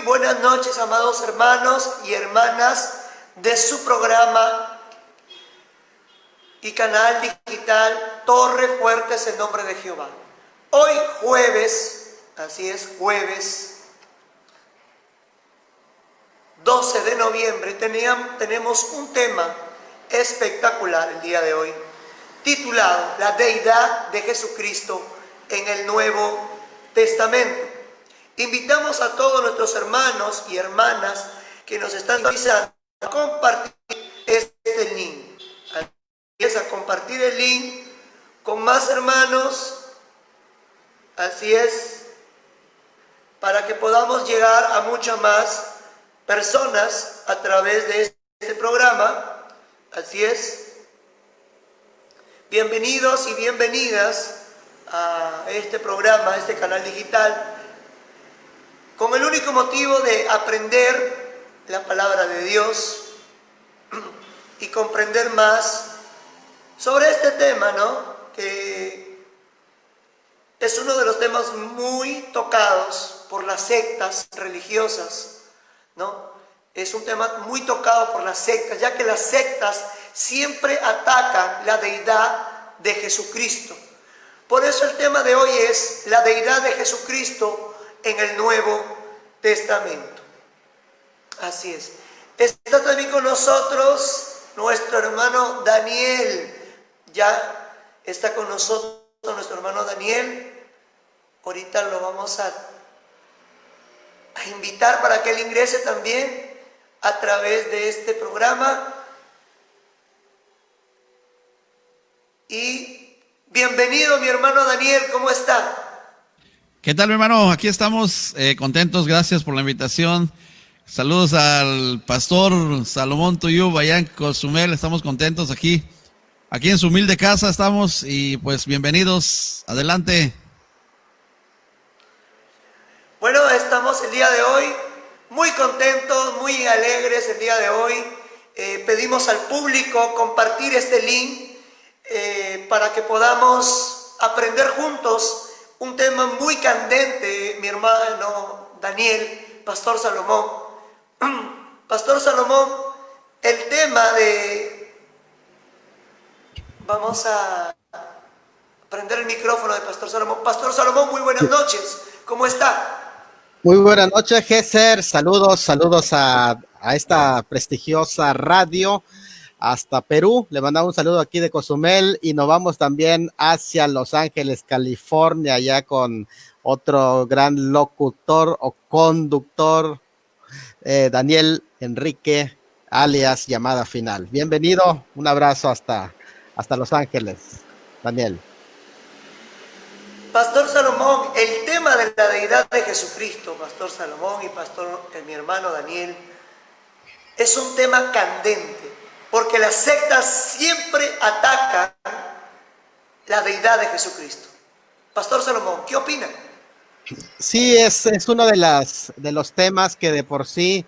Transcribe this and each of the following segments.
buenas noches, amados hermanos y hermanas de su programa y canal digital Torre Fuerte es el nombre de Jehová. Hoy jueves, así es, jueves 12 de noviembre, tenemos un tema espectacular el día de hoy, titulado La deidad de Jesucristo en el Nuevo Testamento. Invitamos a todos nuestros hermanos y hermanas que nos están visitando a compartir este link. Así es, a compartir el link con más hermanos. Así es, para que podamos llegar a muchas más personas a través de este programa. Así es. Bienvenidos y bienvenidas a este programa, a este canal digital, con el único motivo de aprender la palabra de Dios y comprender más sobre este tema, ¿no? Que es uno de los temas muy tocados por las sectas religiosas, ¿no? Es un tema muy tocado por las sectas, ya que las sectas siempre atacan la deidad de Jesucristo. Por eso el tema de hoy es la deidad de Jesucristo en el Nuevo Testamento. Así es. Está también con nosotros nuestro hermano Daniel. Ya está con nosotros nuestro hermano Daniel. Ahorita lo vamos a invitar para que él ingrese también a través de este programa. Y bienvenido, mi hermano Daniel, ¿cómo está? ¿Qué tal, mi hermano? Aquí estamos contentos, gracias por la invitación. Saludos al pastor Salomón Tuyú, allá en Cozumel, estamos contentos aquí en su humilde casa estamos y pues bienvenidos, adelante. Bueno, estamos el día de hoy muy contentos, muy alegres el día de hoy. Pedimos al público compartir este link para que podamos aprender juntos un tema muy candente, mi hermano Daniel, Pastor Salomón. Pastor Salomón, el tema de... Vamos a prender el micrófono de Pastor Salomón. Pastor Salomón, muy buenas noches. ¿Cómo está? Muy buenas noches, Gesser. Saludos a esta prestigiosa radio hasta Perú. Le mandamos un saludo aquí de Cozumel y nos vamos también hacia Los Ángeles, California, allá con otro gran locutor o conductor, Daniel Enrique, alias Llamada Final. Bienvenido, un abrazo hasta Los Ángeles, Daniel. Pastor Salomón, el tema de la deidad de Jesucristo, Pastor Salomón y mi hermano Daniel, es un tema candente, porque las sectas siempre atacan la deidad de Jesucristo. Pastor Salomón, ¿qué opina? Sí, es uno de los temas que de por sí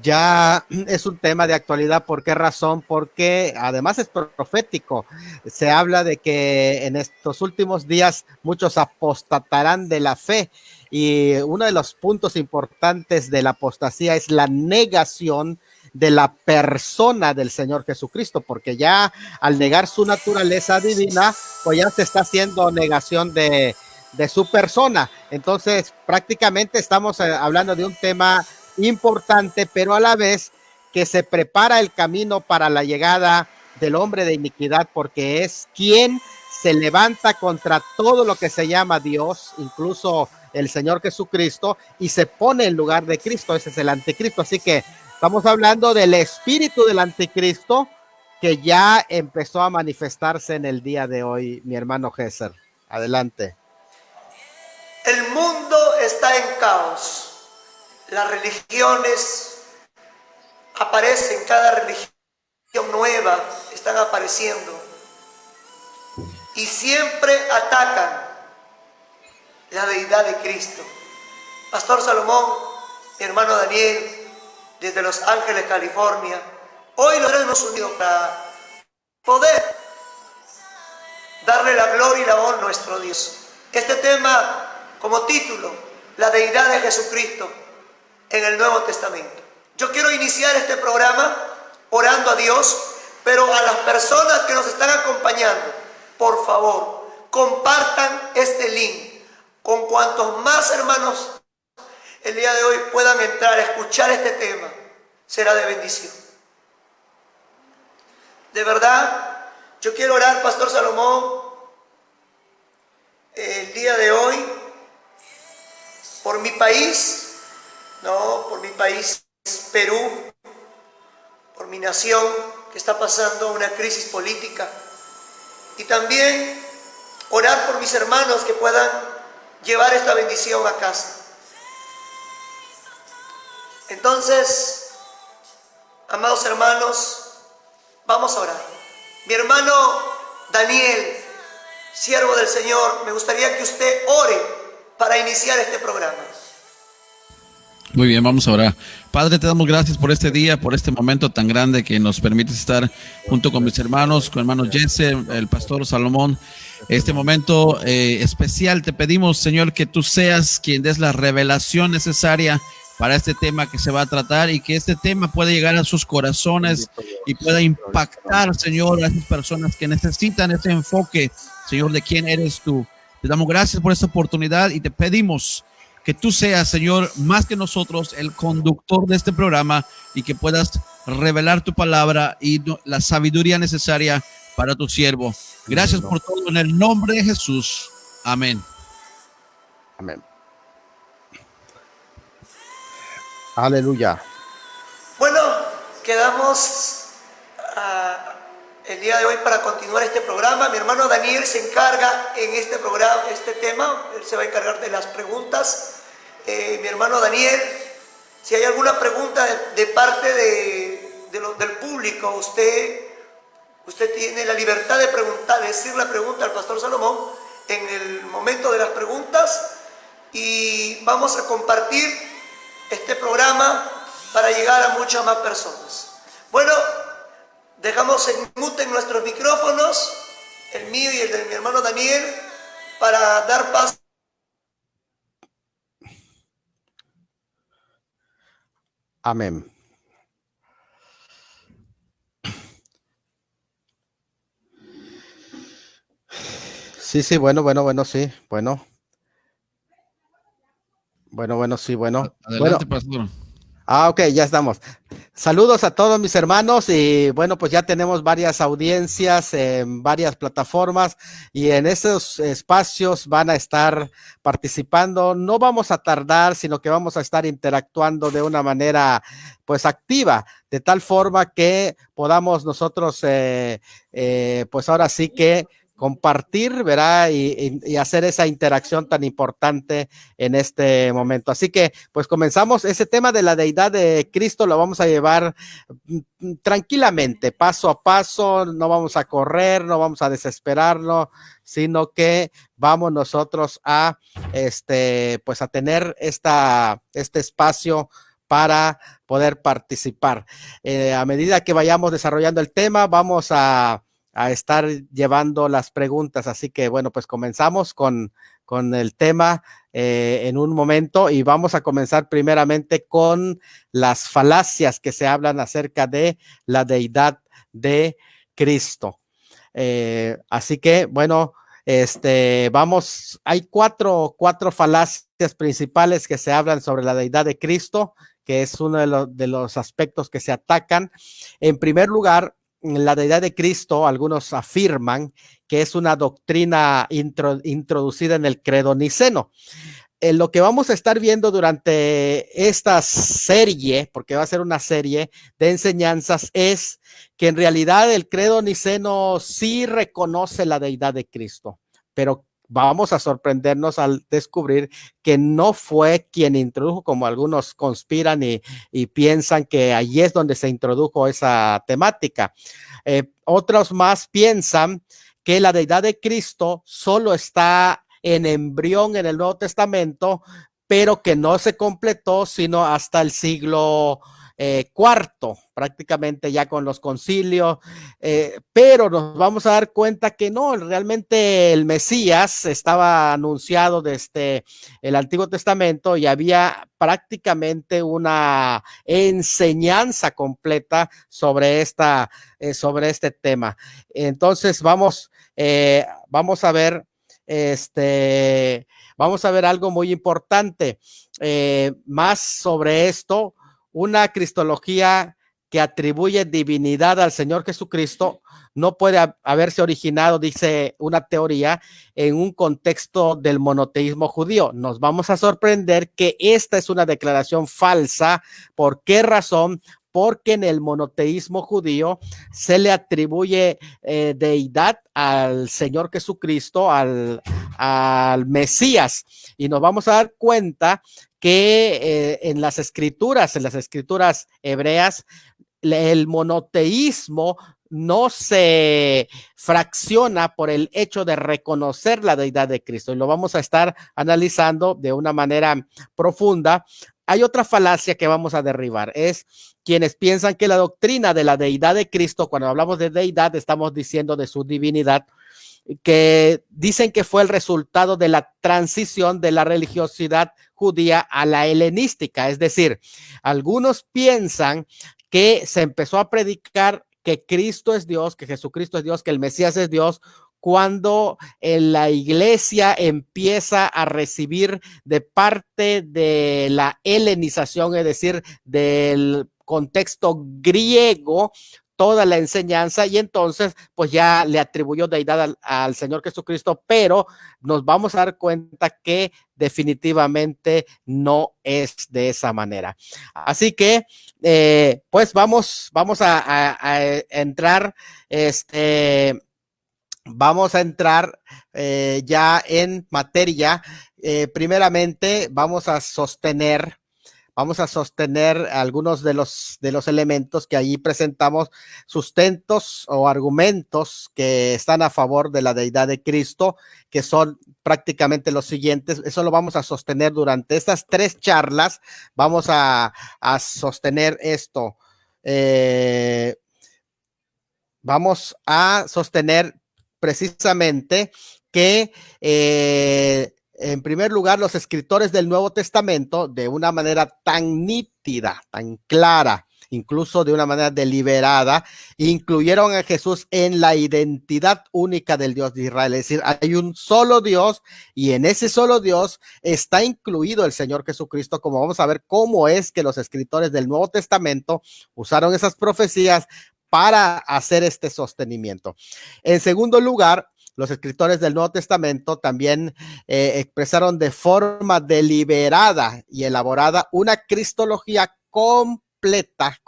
ya es un tema de actualidad. ¿Por qué razón? Porque además es profético. Se habla de que en estos últimos días muchos apostatarán de la fe, y uno de los puntos importantes de la apostasía es la negación de la persona del Señor Jesucristo, porque ya al negar su naturaleza divina, pues ya se está haciendo negación de su persona. Entonces prácticamente estamos hablando de un tema importante, pero a la vez que se prepara el camino para la llegada del hombre de iniquidad, porque es quien se levanta contra todo lo que se llama Dios, incluso el Señor Jesucristo, y se pone en lugar de Cristo. Ese es el anticristo. Así que estamos hablando del espíritu del anticristo que ya empezó a manifestarse en el día de hoy, mi hermano Gesser. Adelante. El mundo está en caos. Las religiones aparecen, cada religión nueva están apareciendo y siempre atacan la deidad de Cristo. Pastor Salomón, mi hermano Daniel, desde Los Ángeles, California, hoy nos hemos unido para poder darle la gloria y la honra a nuestro Dios. Este tema, como título, la deidad de Jesucristo en el Nuevo Testamento. Yo quiero iniciar este programa orando a Dios, pero a las personas que nos están acompañando, por favor, compartan este link con cuantos más hermanos el día de hoy puedan entrar a escuchar este tema. Será de bendición. De verdad, yo quiero orar, Pastor Salomón, el día de hoy, por mi país, por mi país, Perú, por mi nación, que está pasando una crisis política, y también orar por mis hermanos que puedan llevar esta bendición a casa. Entonces, amados hermanos, vamos a orar. Mi hermano Daniel, siervo del Señor, me gustaría que usted ore para iniciar este programa. Muy bien, vamos a orar. Padre, te damos gracias por este día, por este momento tan grande que nos permite estar junto con mis hermanos, con el hermano Jesse, el pastor Salomón. Este momento especial, te pedimos, Señor, que tú seas quien des la revelación necesaria para este tema que se va a tratar, y que este tema pueda llegar a sus corazones y pueda impactar, Señor, a esas personas que necesitan ese enfoque, Señor, de quién eres tú. Te damos gracias por esta oportunidad y te pedimos que tú seas, Señor, más que nosotros, el conductor de este programa, y que puedas revelar tu palabra y la sabiduría necesaria para tu siervo. Gracias por todo, en el nombre de Jesús. Amén. Amén. Aleluya. Bueno, quedamos el día de hoy para continuar este programa. Mi hermano Daniel se encarga en este programa, este tema, él se va a encargar de las preguntas. Mi hermano Daniel, si hay alguna pregunta de parte del público, usted tiene la libertad de preguntar, de decir la pregunta al pastor Salomón en el momento de las preguntas, y vamos a compartir este programa para llegar a muchas más personas. Bueno, dejamos en mute nuestros micrófonos, el mío y el de mi hermano Daniel, para dar paso. Amén. Sí, bueno, sí, bueno. Bueno, sí, bueno. Adelante, Bueno. pastor. Ok, ya estamos. Saludos a todos mis hermanos, y bueno, pues ya tenemos varias audiencias en varias plataformas, y en esos espacios van a estar participando. No vamos a tardar, sino que vamos a estar interactuando de una manera pues activa, de tal forma que podamos nosotros pues ahora sí que compartir, ¿verdad? Y hacer esa interacción tan importante en este momento. Así que, pues comenzamos. Ese tema de la deidad de Cristo lo vamos a llevar tranquilamente, paso a paso. No vamos a correr, no vamos a desesperarnos, sino que vamos nosotros a, pues a tener este espacio para poder participar. A medida que vayamos desarrollando el tema, vamos a estar llevando las preguntas. Así que bueno, pues comenzamos con el tema en un momento, y vamos a comenzar primeramente con las falacias que se hablan acerca de la deidad de Cristo. Así que bueno, vamos, hay cuatro falacias principales que se hablan sobre la deidad de Cristo, que es uno de los aspectos que se atacan. En primer lugar, la deidad de Cristo, algunos afirman que es una doctrina introducida en el credo niceno. Lo que vamos a estar viendo durante esta serie, porque va a ser una serie de enseñanzas, es que en realidad el credo niceno sí reconoce la deidad de Cristo, pero vamos a sorprendernos al descubrir que no fue quien introdujo, como algunos conspiran y piensan que allí es donde se introdujo esa temática. Otros más piensan que la deidad de Cristo solo está en embrión en el Nuevo Testamento, pero que no se completó sino hasta el siglo IV, prácticamente ya con los concilios, pero nos vamos a dar cuenta que no, realmente el Mesías estaba anunciado desde el Antiguo Testamento y había prácticamente una enseñanza completa sobre este tema. Entonces vamos a ver vamos a ver algo muy importante más sobre esto. Una cristología que atribuye divinidad al Señor Jesucristo no puede haberse originado, dice una teoría, en un contexto del monoteísmo judío. Nos vamos a sorprender que esta es una declaración falsa. ¿Por qué razón? Porque en el monoteísmo judío se le atribuye deidad al Señor Jesucristo, al Mesías, y nos vamos a dar cuenta que en las escrituras hebreas, el monoteísmo no se fracciona por el hecho de reconocer la deidad de Cristo, y lo vamos a estar analizando de una manera profunda. Hay otra falacia que vamos a derribar, es quienes piensan que la doctrina de la deidad de Cristo, cuando hablamos de deidad, estamos diciendo de su divinidad, que dicen que fue el resultado de la transición de la religiosidad judía a la helenística. Es decir, algunos piensan que se empezó a predicar que Cristo es Dios, que Jesucristo es Dios, que el Mesías es Dios, cuando la iglesia empieza a recibir de parte de la helenización, es decir, del contexto griego, toda la enseñanza, y entonces pues ya le atribuyó deidad al Señor Jesucristo, pero nos vamos a dar cuenta que definitivamente no es de esa manera. Así que pues vamos a entrar vamos a entrar ya en materia. Primeramente vamos a sostener algunos de los elementos que allí presentamos, sustentos o argumentos que están a favor de la deidad de Cristo, que son prácticamente los siguientes. Eso lo vamos a sostener durante estas 3 charlas. Vamos a sostener esto. Vamos a sostener precisamente que en primer lugar, los escritores del Nuevo Testamento, de una manera tan nítida, tan clara, incluso de una manera deliberada, incluyeron a Jesús en la identidad única del Dios de Israel. Es decir, hay un solo Dios, y en ese solo Dios está incluido el Señor Jesucristo, como vamos a ver cómo es que los escritores del Nuevo Testamento usaron esas profecías para hacer este sostenimiento. En segundo lugar, los escritores del Nuevo Testamento también expresaron de forma deliberada y elaborada una cristología completa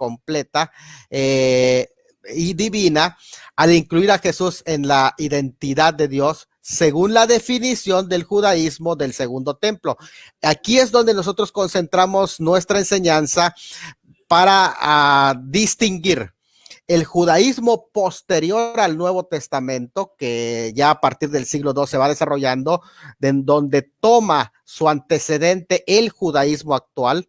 y divina, al incluir a Jesús en la identidad de Dios, según la definición del judaísmo del segundo templo. Aquí es donde nosotros concentramos nuestra enseñanza para distinguir el judaísmo posterior al Nuevo Testamento, que ya a partir del siglo II se va desarrollando, donde toma su antecedente el judaísmo actual,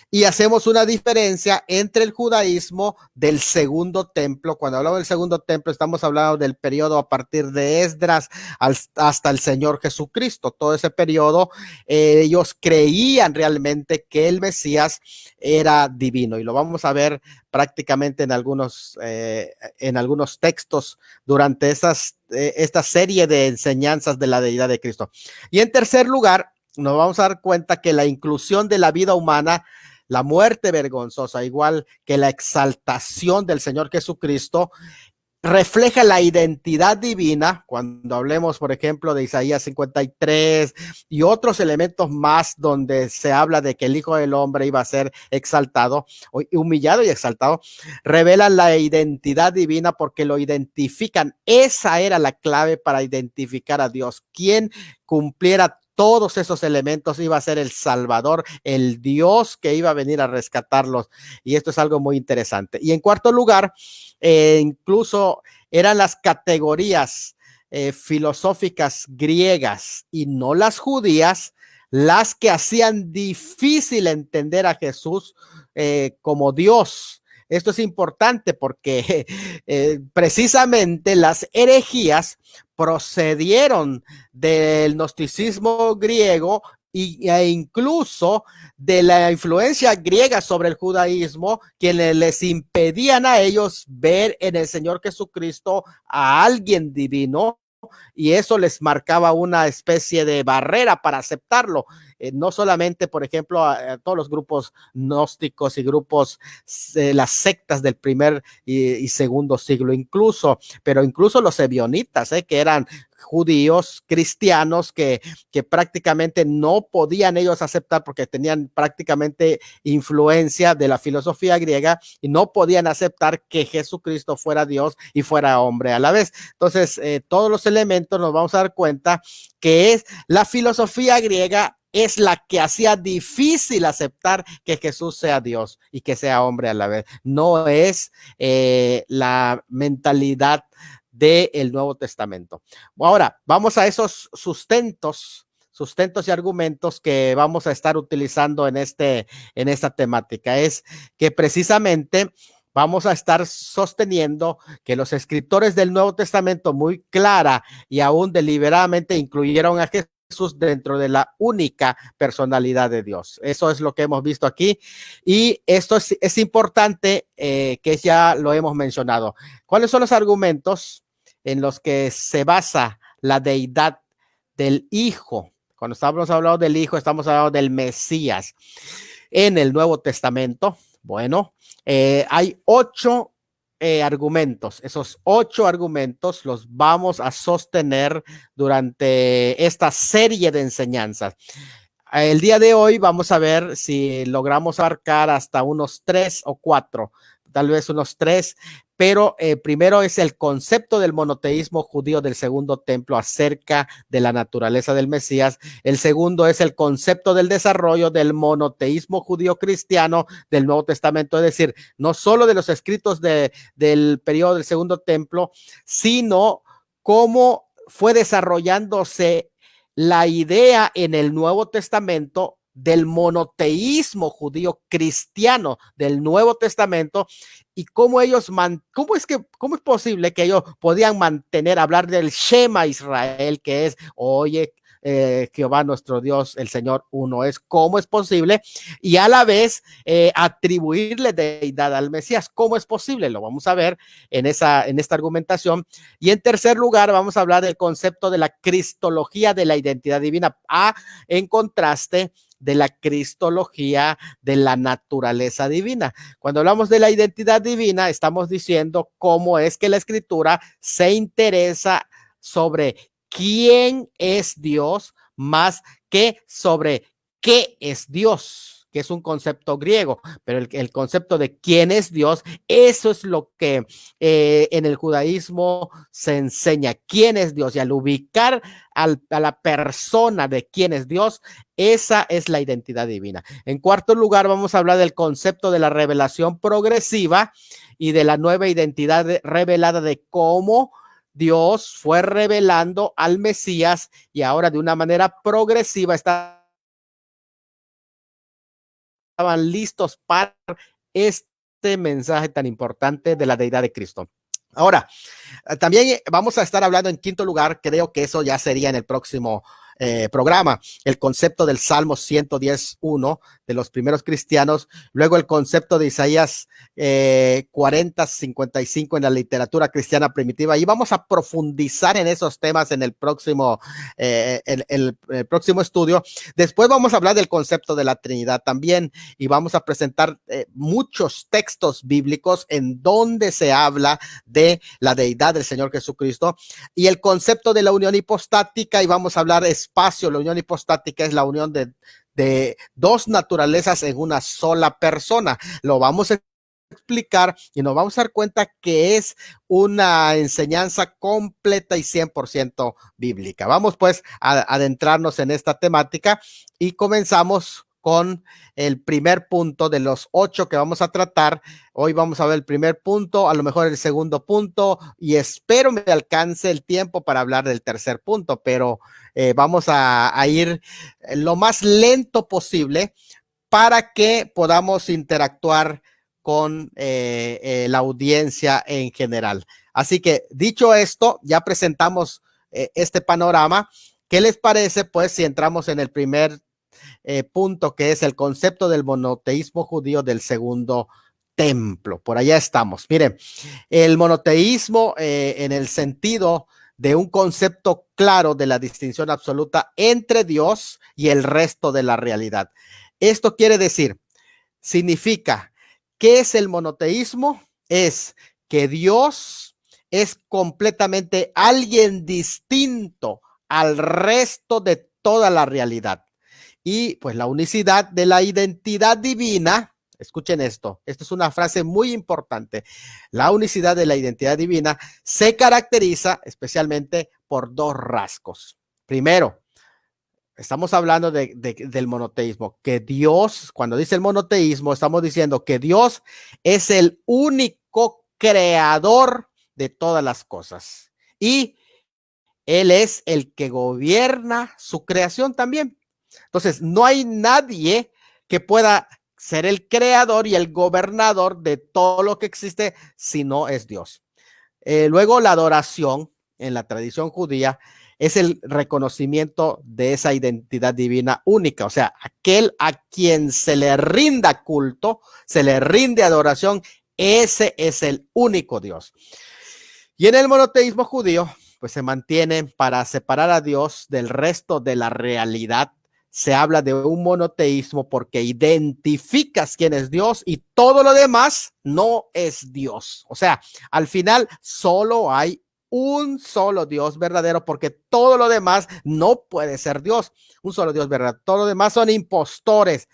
y hacemos una diferencia entre el judaísmo del segundo templo. Cuando hablamos del segundo templo, estamos hablando del periodo a partir de Esdras hasta el Señor Jesucristo. Todo ese periodo, ellos creían realmente que el Mesías era divino, y lo vamos a ver prácticamente en algunos textos durante esta serie de enseñanzas de la deidad de Cristo. Y en tercer lugar, nos vamos a dar cuenta que la inclusión de la vida humana, la muerte vergonzosa, igual que la exaltación del Señor Jesucristo, refleja la identidad divina. Cuando hablemos, por ejemplo, de Isaías 53 y otros elementos más donde se habla de que el Hijo del Hombre iba a ser exaltado, humillado y exaltado, revelan la identidad divina porque lo identifican. Esa era la clave para identificar a Dios. Quien cumpliera todos esos elementos iba a ser el Salvador, el Dios que iba a venir a rescatarlos. Y esto es algo muy interesante. Y en cuarto lugar, incluso eran las categorías filosóficas griegas y no las judías las que hacían difícil entender a Jesús como Dios. Esto es importante porque precisamente las herejías procedieron del gnosticismo griego e incluso de la influencia griega sobre el judaísmo, quienes les impedían a ellos ver en el Señor Jesucristo a alguien divino, y eso les marcaba una especie de barrera para aceptarlo. No solamente, por ejemplo, a todos los grupos gnósticos y grupos, las sectas del primer y segundo siglo, pero incluso los ebionitas, que eran judíos cristianos que prácticamente no podían ellos aceptar porque tenían prácticamente influencia de la filosofía griega y no podían aceptar que Jesucristo fuera Dios y fuera hombre a la vez. Entonces, todos los elementos nos vamos a dar cuenta que es la filosofía griega es la que hacía difícil aceptar que Jesús sea Dios y que sea hombre a la vez. No es la mentalidad del Nuevo Testamento. Ahora, vamos a esos sustentos y argumentos que vamos a estar utilizando en esta temática. Es que precisamente vamos a estar sosteniendo que los escritores del Nuevo Testamento muy clara y aún deliberadamente incluyeron a Jesús dentro de la única personalidad de Dios. Eso es lo que hemos visto aquí y esto es importante, que ya lo hemos mencionado. ¿Cuáles son los argumentos en los que se basa la deidad del Hijo? Cuando estamos hablando del Hijo, estamos hablando del Mesías en el Nuevo Testamento. Bueno, hay 8 argumentos. Esos 8 argumentos los vamos a sostener durante esta serie de enseñanzas. El día de hoy vamos a ver si logramos abarcar hasta unos 3 o 4, tal vez unos 3, pero primero es el concepto del monoteísmo judío del segundo templo acerca de la naturaleza del Mesías. El segundo es el concepto del desarrollo del monoteísmo judío cristiano del Nuevo Testamento, es decir, no solo de los escritos del periodo del segundo templo, sino cómo fue desarrollándose la idea en el Nuevo Testamento del monoteísmo judío cristiano del Nuevo Testamento y cómo cómo es posible que ellos podían hablar del Shema Israel, que es, oye, Jehová nuestro Dios, el Señor uno es. ¿Cómo es posible? Y a la vez atribuirle deidad al Mesías. ¿Cómo es posible? Lo vamos a ver en esta argumentación. Y en tercer lugar, vamos a hablar del concepto de la cristología de la identidad divina, en contraste de la cristología de la naturaleza divina. Cuando hablamos de la identidad divina, estamos diciendo cómo es que la Escritura se interesa sobre quién es Dios más que sobre qué es Dios, que es un concepto griego, pero el concepto de quién es Dios, eso es lo que en el judaísmo se enseña, quién es Dios, y al ubicar a la persona de quién es Dios, esa es la identidad divina. En cuarto lugar, vamos a hablar del concepto de la revelación progresiva y de la nueva identidad revelada, de cómo Dios fue revelando al Mesías y ahora de una manera progresiva estaban listos para este mensaje tan importante de la deidad de Cristo. Ahora, también vamos a estar hablando en quinto lugar, creo que eso ya sería en el próximo programa, el concepto del Salmo 110:1 de los primeros cristianos, luego el concepto de Isaías 40:55 en la literatura cristiana primitiva, y vamos a profundizar en esos temas en el próximo el próximo estudio. Después vamos a hablar del concepto de la Trinidad también, y vamos a presentar muchos textos bíblicos en donde se habla de la deidad del Señor Jesucristo, y el concepto de la unión hipostática, y vamos a hablar espacio. La unión hipostática es la unión de dos naturalezas en una sola persona. Lo vamos a explicar y nos vamos a dar cuenta que es una enseñanza completa y 100% bíblica. Vamos pues a adentrarnos en esta temática y comenzamos con el primer punto de los 8 que vamos a tratar. Hoy vamos a ver el primer punto, a lo mejor el segundo punto, y espero me alcance el tiempo para hablar del tercer punto, pero vamos a ir lo más lento posible para que podamos interactuar con la audiencia en general. Así que dicho esto, ya presentamos este panorama. ¿Qué les parece, pues, si entramos en el primer punto, que es el concepto del monoteísmo judío del segundo templo? Por allá estamos. Miren, el monoteísmo en el sentido de un concepto claro de la distinción absoluta entre Dios y el resto de la realidad. Esto quiere decir, significa, ¿qué es el monoteísmo? Es que Dios es completamente alguien distinto al resto de toda la realidad. Y pues la unicidad de la identidad divina, escuchen esto es una frase muy importante, la unicidad de la identidad divina se caracteriza especialmente por dos rasgos. Primero, estamos hablando del monoteísmo, que Dios, cuando dice el monoteísmo, estamos diciendo que Dios es el único creador de todas las cosas y Él es el que gobierna su creación también. Entonces, no hay nadie que pueda ser el creador y el gobernador de todo lo que existe si no es Dios. Luego, la adoración en la tradición judía es el reconocimiento de esa identidad divina única, o sea, aquel a quien se le rinda culto, se le rinde adoración, ese es el único Dios. Y en el monoteísmo judío, pues se mantiene para separar a Dios del resto de la realidad. Se habla de un monoteísmo porque identificas quién es Dios y todo lo demás no es Dios. O sea, al final solo hay un solo Dios verdadero, porque todo lo demás no puede ser Dios. Un solo Dios verdadero. Todo lo demás son impostores.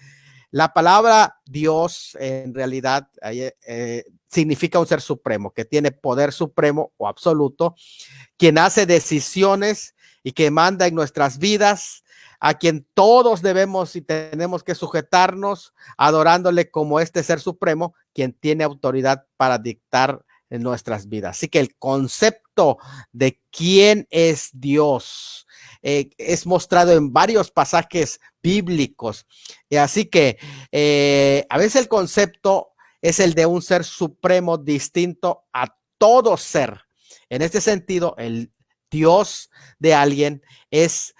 La palabra Dios en realidad significa un ser supremo que tiene poder supremo o absoluto, quien hace decisiones y que manda en nuestras vidas, a quien todos debemos y tenemos que sujetarnos, adorándole como este ser supremo, quien tiene autoridad para dictar en nuestras vidas. Así que el concepto de quién es Dios es mostrado en varios pasajes bíblicos. Así que a veces el concepto es el de un ser supremo distinto a todo ser. En este sentido, el Dios de alguien es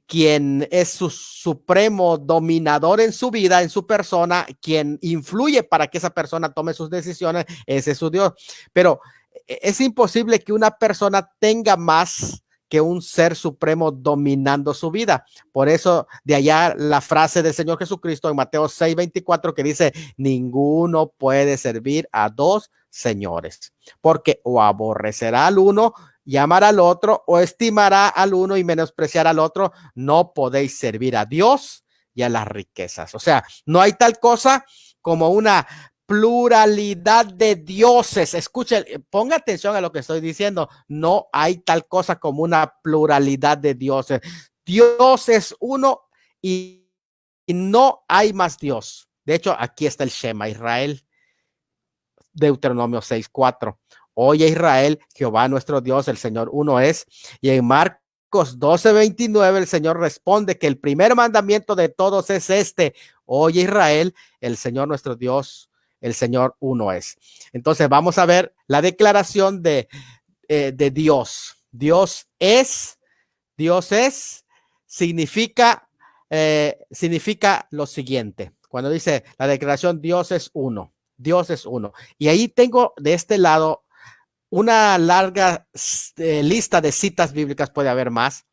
quien es su supremo dominador en su vida, en su persona, quien influye para que esa persona tome sus decisiones, ese es su Dios. Pero es imposible que una persona tenga más que un ser supremo dominando su vida. Por eso de allá la frase del Señor Jesucristo en Mateo 6:24 que dice, ninguno puede servir a dos señores, porque o aborrecerá al uno y amará al otro, o estimará al uno y menospreciará al otro. No podéis servir a Dios y a las riquezas. O sea, no hay tal cosa como una pluralidad de dioses. Escuchen, ponga atención a lo que estoy diciendo. No hay tal cosa como una pluralidad de dioses. Dios es uno y no hay más Dios. De hecho, aquí está el Shema Israel, Deuteronomio 6:4. Oye Israel, Jehová nuestro Dios, el Señor uno es. Y en Marcos 12:29 el Señor responde que el primer mandamiento de todos es este: oye Israel, el Señor nuestro Dios, el Señor uno es. Entonces vamos a ver la declaración de Dios. Dios es, significa lo siguiente. Cuando dice la declaración Dios es uno. Dios es uno. Y ahí tengo de este lado una larga lista de citas bíblicas, puede haber más.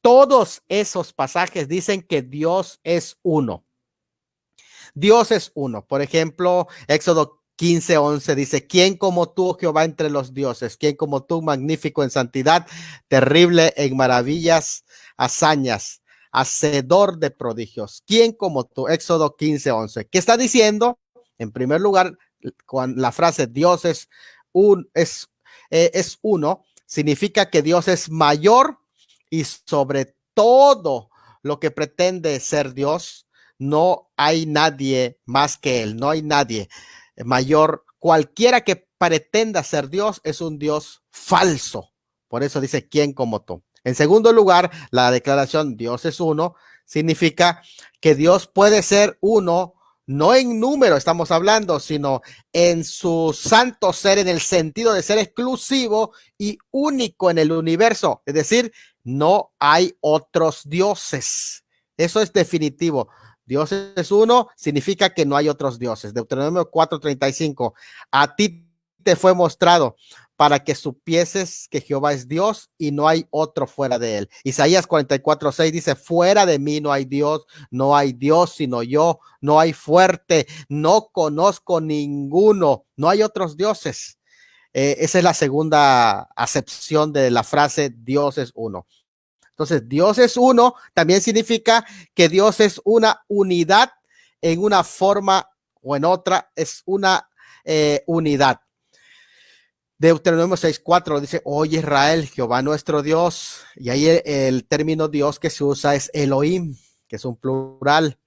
Todos esos pasajes dicen que Dios es uno. Dios es uno. Por ejemplo, Éxodo 15:11 dice, ¿quién como tú, Jehová, entre los dioses? ¿Quién como tú, magnífico en santidad, terrible en maravillas, hazañas, hacedor de prodigios? ¿Quién como tú? Éxodo 15:11. ¿Qué está diciendo? En primer lugar, con la frase Dios es uno, significa que Dios es mayor y sobre todo lo que pretende ser Dios, no hay nadie más que Él, no hay nadie mayor. Cualquiera que pretenda ser Dios es un Dios falso. Por eso dice, ¿quién como tú? En segundo lugar, la declaración Dios es uno significa que Dios puede ser uno, no en número estamos hablando, sino en su santo ser, en el sentido de ser exclusivo y único en el universo. Es decir, no hay otros dioses. Eso es definitivo. Dios es uno, significa que no hay otros dioses. Deuteronomio 4:35. A ti te fue mostrado para que supieses que Jehová es Dios y no hay otro fuera de él. Isaías 44:6 dice, fuera de mí no hay Dios sino yo, no hay fuerte, no conozco ninguno, no hay otros dioses. Esa es la segunda acepción de la frase Dios es uno. Entonces, Dios es uno, también significa que Dios es una unidad en una forma o en otra, es una unidad. Deuteronomio 6:4 dice, oye Israel, Jehová nuestro Dios, y ahí el término Dios que se usa es Elohim, que es un plural.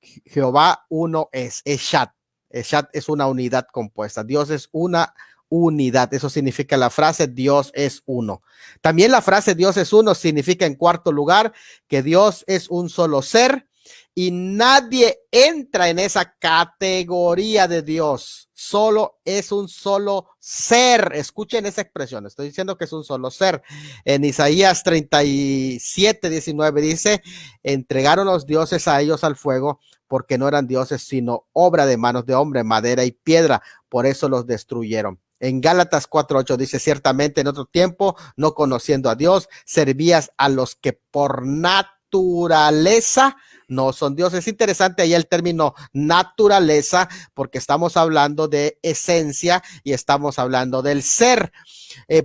Jehová uno es Eshad. Eshad es una unidad compuesta. Dios es una unidad. Eso significa la frase Dios es uno. También la frase Dios es uno significa, en cuarto lugar, que Dios es un solo ser y nadie entra en esa categoría de Dios. Solo es un solo ser. Escuchen esa expresión. Estoy diciendo que es un solo ser. En Isaías 37:19 dice, entregaron los dioses a ellos al fuego porque no eran dioses, sino obra de manos de hombre, madera y piedra. Por eso los destruyeron. En Gálatas 4:8 dice, ciertamente en otro tiempo, no conociendo a Dios, servías a los que por naturaleza no son dioses. Es interesante ahí el término naturaleza, porque estamos hablando de esencia y estamos hablando del ser.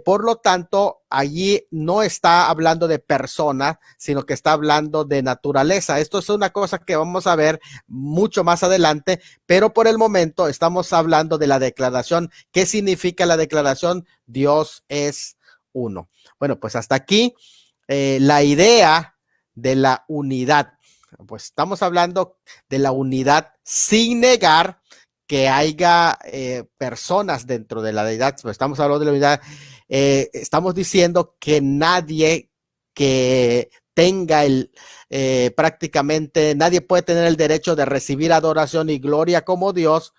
Por lo tanto, allí no está hablando de persona, sino que está hablando de naturaleza. Esto es una cosa que vamos a ver mucho más adelante, pero por el momento estamos hablando de la declaración. ¿Qué significa la declaración? Dios es uno. Bueno, pues hasta aquí la idea de la unidad. Pues estamos hablando de la unidad sin negar que haya personas dentro de la deidad. Estamos hablando de la unidad. Estamos diciendo que nadie que tenga prácticamente nadie puede tener el derecho de recibir adoración y gloria como Dios,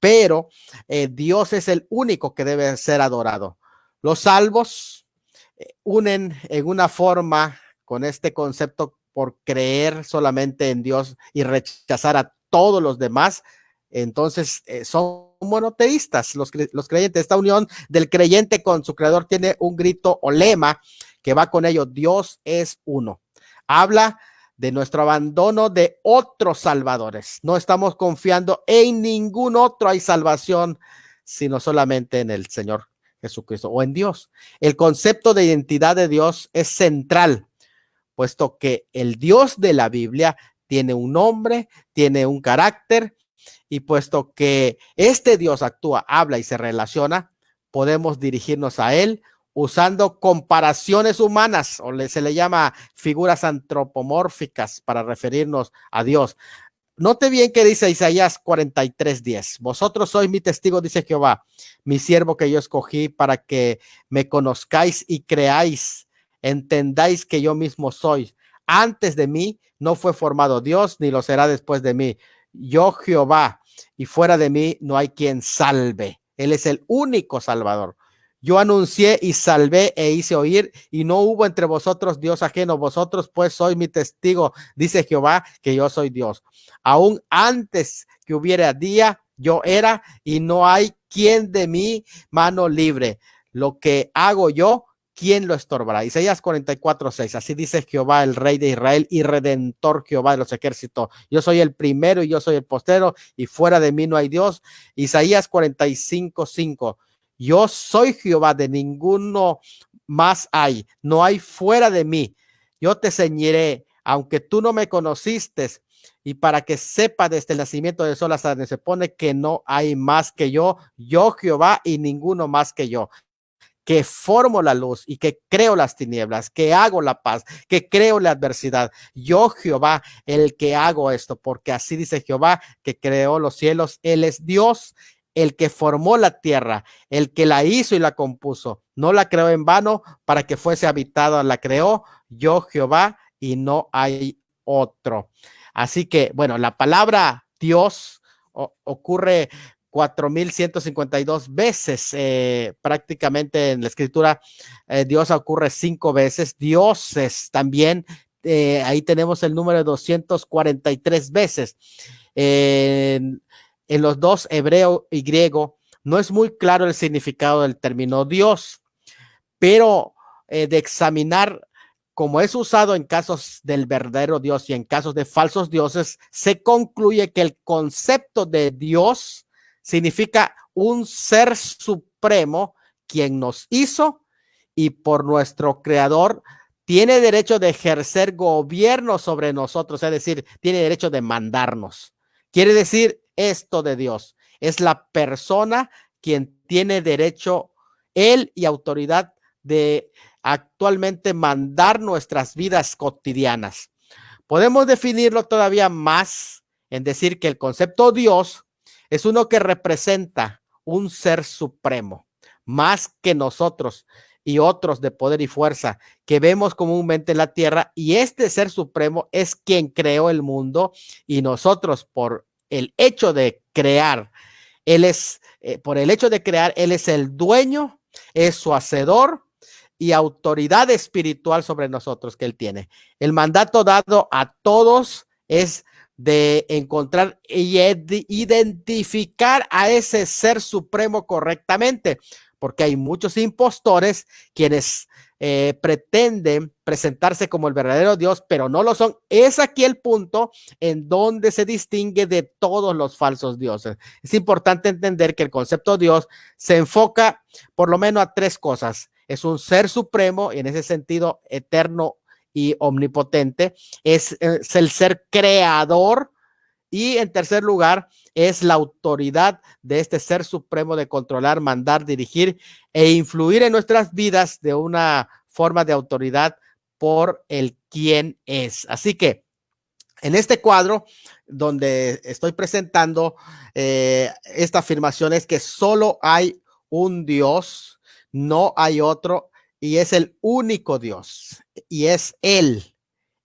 pero Dios es el único que debe ser adorado. Los salvos unen en una forma con este concepto por creer solamente en Dios y rechazar a todos los demás. Entonces son monoteístas los creyentes. Esta unión del creyente con su creador tiene un grito o lema que va con ello: Dios es uno. Habla de nuestro abandono de otros salvadores. No estamos confiando en ningún otro hay salvación, sino solamente en el Señor Jesucristo o en Dios. El concepto de identidad de Dios es central, puesto que el Dios de la Biblia tiene un nombre, tiene un carácter, y puesto que este Dios actúa, habla y se relaciona, podemos dirigirnos a él usando comparaciones humanas, o se le llama figuras antropomórficas para referirnos a Dios. Note bien que dice Isaías 43:10. Vosotros sois mi testigo, dice Jehová, mi siervo que yo escogí para que me conozcáis y creáis, entendáis que yo mismo soy. Antes de mí no fue formado Dios, ni lo será después de mí. Yo Jehová, y fuera de mí no hay quien salve. Él es el único salvador. Yo anuncié y salvé e hice oír, y no hubo entre vosotros Dios ajeno. Vosotros pues sois mi testigo, dice Jehová, que yo soy Dios. Aún antes que hubiera día, yo era, y no hay quien de mi mano libre. Lo que hago yo, ¿quién lo estorbará? Isaías 44:6. Así dice Jehová, el Rey de Israel y Redentor, Jehová de los ejércitos. Yo soy el primero y yo soy el postero, y fuera de mí no hay Dios. Isaías 45:5. Yo soy Jehová, de ninguno más hay, no hay fuera de mí. Yo te ceñiré, aunque tú no me conociste, y para que sepa desde el nacimiento del sol hasta donde se pone que no hay más que yo Jehová, y ninguno más que yo. que formo la luz y que creo las tinieblas, que hago la paz, que creo la adversidad. Yo, Jehová, el que hago esto, porque así dice Jehová, que creó los cielos. Él es Dios, el que formó la tierra, el que la hizo y la compuso. No la creó en vano para que fuese habitada, la creó yo, Jehová, y no hay otro. Así que, bueno, la palabra Dios ocurre 4152 veces, prácticamente en la escritura. Dios ocurre 5 veces, dioses también, ahí tenemos el número de 243 veces. En los dos, hebreo y griego, no es muy claro el significado del término Dios, pero de examinar cómo es usado en casos del verdadero Dios y en casos de falsos dioses, se concluye que el concepto de Dios significa un ser supremo quien nos hizo y por nuestro creador tiene derecho de ejercer gobierno sobre nosotros, es decir, tiene derecho de mandarnos. Quiere decir esto de Dios, es la persona quien tiene derecho, él y autoridad de actualmente mandar nuestras vidas cotidianas. Podemos definirlo todavía más en decir que el concepto Dios es uno que representa un ser supremo, más que nosotros y otros de poder y fuerza que vemos comúnmente en la tierra, y este ser supremo es quien creó el mundo, y nosotros por el hecho de crear, él es, por el hecho de crear, él es el dueño, es su hacedor y autoridad espiritual sobre nosotros que él tiene. El mandato dado a todos es de encontrar y identificar a ese ser supremo correctamente, porque hay muchos impostores quienes pretenden presentarse como el verdadero Dios, pero no lo son. Es aquí el punto en donde se distingue de todos los falsos dioses. Es importante entender que el concepto Dios se enfoca por lo menos a 3 cosas. Es un ser supremo y en ese sentido eterno y omnipotente, es el ser creador, y en tercer lugar es la autoridad de este ser supremo de controlar, mandar, dirigir e influir en nuestras vidas de una forma de autoridad por el quien es. Así que en este cuadro donde estoy presentando esta afirmación es que solo hay un Dios, no hay otro, y es el único Dios, y es Él